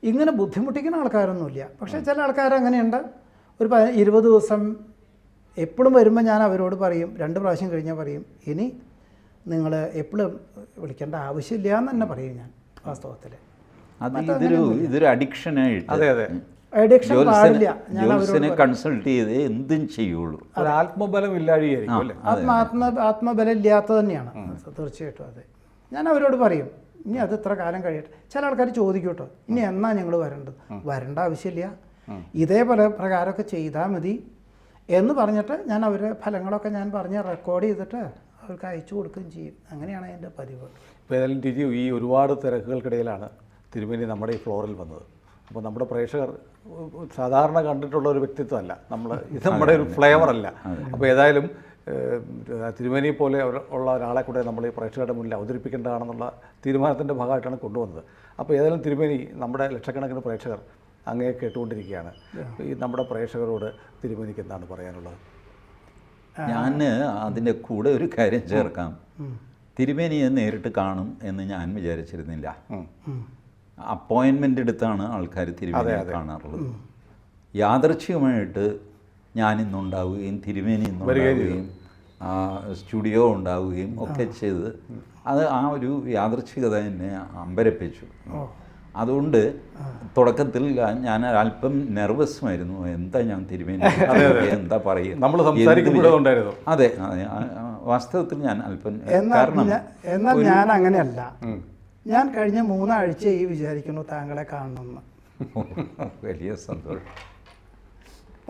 ഇങ്ങനെ ബുദ്ധിമുട്ടിക്കുന്ന ആൾക്കാരൊന്നുമില്ല. പക്ഷേ ചില ആൾക്കാർ അങ്ങനെയുണ്ട്, ഒരു 20 ദിവസം എപ്പോഴും വരുമ്പോൾ ഞാൻ അവരോട് പറയും, 2 പ്രാവശ്യം കഴിഞ്ഞാൽ പറയും, ഇനി നിങ്ങൾ എപ്പോഴും വിളിക്കേണ്ട ആവശ്യമില്ല എന്ന് തന്നെ പറയും ഞാൻ. വാസ്തവത്തിൽ ഇതൊരു അഡിക്ഷനായിട്ട്, അഡിക്ഷൻ പാടില്ല. ഞാൻ കൺസൾട്ട് ചെയ്ത് എന്തും ചെയ്യുള്ളൂ. ആത്മബലം ഇല്ലാതെയായിരിക്കും. ആത്മബലം ഇല്ലാത്ത തന്നെയാണ് തീർച്ചയായിട്ടും. അതെ, ഞാൻ അവരോട് പറയും, ഇനി അത് ഇത്ര കാലം കഴിയട്ടെ. ചില ആൾക്കാർ ചോദിക്കും കേട്ടോ, ഇനി എന്നാ ഞങ്ങൾ വരേണ്ടത്? വരേണ്ട ആവശ്യമില്ല, ഇതേപോലെ പ്രകാരമൊക്കെ ചെയ്താൽ മതി എന്ന് പറഞ്ഞിട്ട് ഞാൻ അവരുടെ ഫലങ്ങളൊക്കെ ഞാൻ പറഞ്ഞ് റെക്കോർഡ് ചെയ്തിട്ട് അവർക്ക് അയച്ചു കൊടുക്കുകയും ചെയ്യും. അങ്ങനെയാണ് അതിൻ്റെ പതിവ്. ഇപ്പോൾ ഏതായാലും ടിജി, ഈ ഒരുപാട് തിരക്കുകൾക്കിടയിലാണ് തിരുമേനി നമ്മുടെ ഈ ഫ്ലോറിൽ വന്നത്. അപ്പോൾ നമ്മുടെ പ്രേക്ഷകർ സാധാരണ കണ്ടിട്ടുള്ള ഒരു വ്യക്തിത്വമല്ല, ഇത് നമ്മുടെ ഒരു ഫ്ലേവറല്ല. അപ്പോൾ ഏതായാലും തിരുമേനി പോലെ ഉള്ള ഒരാളെ കൂടെ നമ്മൾ ഈ പ്രേക്ഷകരുടെ മുന്നിൽ അവതരിപ്പിക്കേണ്ടതാണെന്നുള്ള തീരുമാനത്തിൻ്റെ ഭാഗമായിട്ടാണ് കൊണ്ടുവന്നത്. അപ്പോൾ ഏതായാലും തിരുമേനി, നമ്മുടെ ലക്ഷക്കണക്കിന് പ്രേക്ഷകർ അങ്ങേ കേട്ടുകൊണ്ടിരിക്കുകയാണ്. ഈ നമ്മുടെ പ്രേക്ഷകരോട് തിരുമേനിക്ക് എന്താണ് പറയാനുള്ളത്? ഞാൻ അതിൻ്റെ കൂടെ ഒരു കാര്യം ചേർക്കാം. തിരുമേനിയെ നേരിട്ട് കാണും എന്ന് ഞാൻ വിചാരിച്ചിരുന്നില്ല. അപ്പോയിൻമെൻ്റ് എടുത്താണ് ആൾക്കാർ തിരുമേനിയെ കാണാറുള്ളത്. യാദൃച്ഛികമായിട്ട് ഞാനിന്നുണ്ടാവുകയും തിരുമേനി ഇന്നുണ്ടാവുകയും സ്റ്റുഡിയോ ഉണ്ടാവുകയും ഒക്കെ ചെയ്ത് അത് ആ ഒരു യാദൃച്ഛികത എന്നെ അമ്പരപ്പിച്ചു. അതുകൊണ്ട് തുടക്കത്തിൽ ഞാൻ അല്പം നെർവസ്മായിരുന്നു. എന്താ ഞാൻ തിരുമേനി എന്താ പറയുക, നമ്മൾ സംസാരിക്കുന്നുണ്ടായിരുന്നു. അതെ, വാസ്തവത്തിൽ ഞാൻ അല്പം, കാരണം എന്നാൽ ഞാൻ അങ്ങനെയല്ല. ഞാൻ കഴിഞ്ഞ 3 ആഴ്ചയായി വിചാരിക്കുന്നു താങ്കളെ കാണണമെന്ന്. വലിയ സന്തോഷം.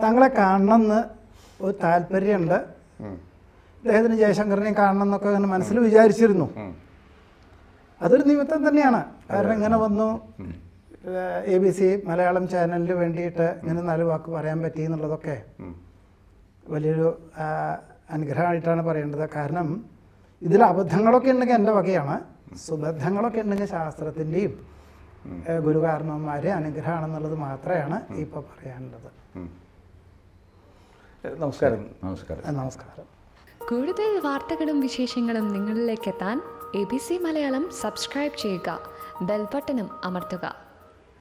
താങ്കളെ കാണണമെന്ന് ഒരു താല്പര്യമുണ്ട്. അദ്ദേഹത്തിന് ജയശങ്കറിനെ കാണണം എന്നൊക്കെ അങ്ങനെ മനസ്സിൽ വിചാരിച്ചിരുന്നു. അതൊരു നിമിത്തം തന്നെയാണ്. കാരണം ഇങ്ങനെ വന്നു ABC മലയാളം ചാനലിന് വേണ്ടിയിട്ട് ഇങ്ങനെ 4 വാക്ക് പറയാൻ പറ്റി എന്നുള്ളതൊക്കെ വലിയൊരു അനുഗ്രഹമായിട്ടാണ് പറയേണ്ടത്. കാരണം ഇതിൽ അബദ്ധങ്ങളൊക്കെ ഉണ്ടെങ്കിൽ എൻ്റെ വകയാണ്, സുബദ്ധങ്ങളൊക്കെ ഉണ്ടെങ്കിൽ ശാസ്ത്രത്തിൻ്റെയും ഗുരുകാരണവന്മാരെ അനുഗ്രഹമാണെന്നുള്ളത് മാത്രമാണ് ഇപ്പോൾ പറയാനുള്ളത്. നമസ്കാരം. നമസ്കാരം. കൂടുതൽ വാർത്തകളും വിശേഷങ്ങളും നിങ്ങളിലേക്ക് എത്താൻ ABC മലയാളം സബ്സ്ക്രൈബ് ചെയ്യുക, ബെൽ ബട്ടണും അമർത്തുക.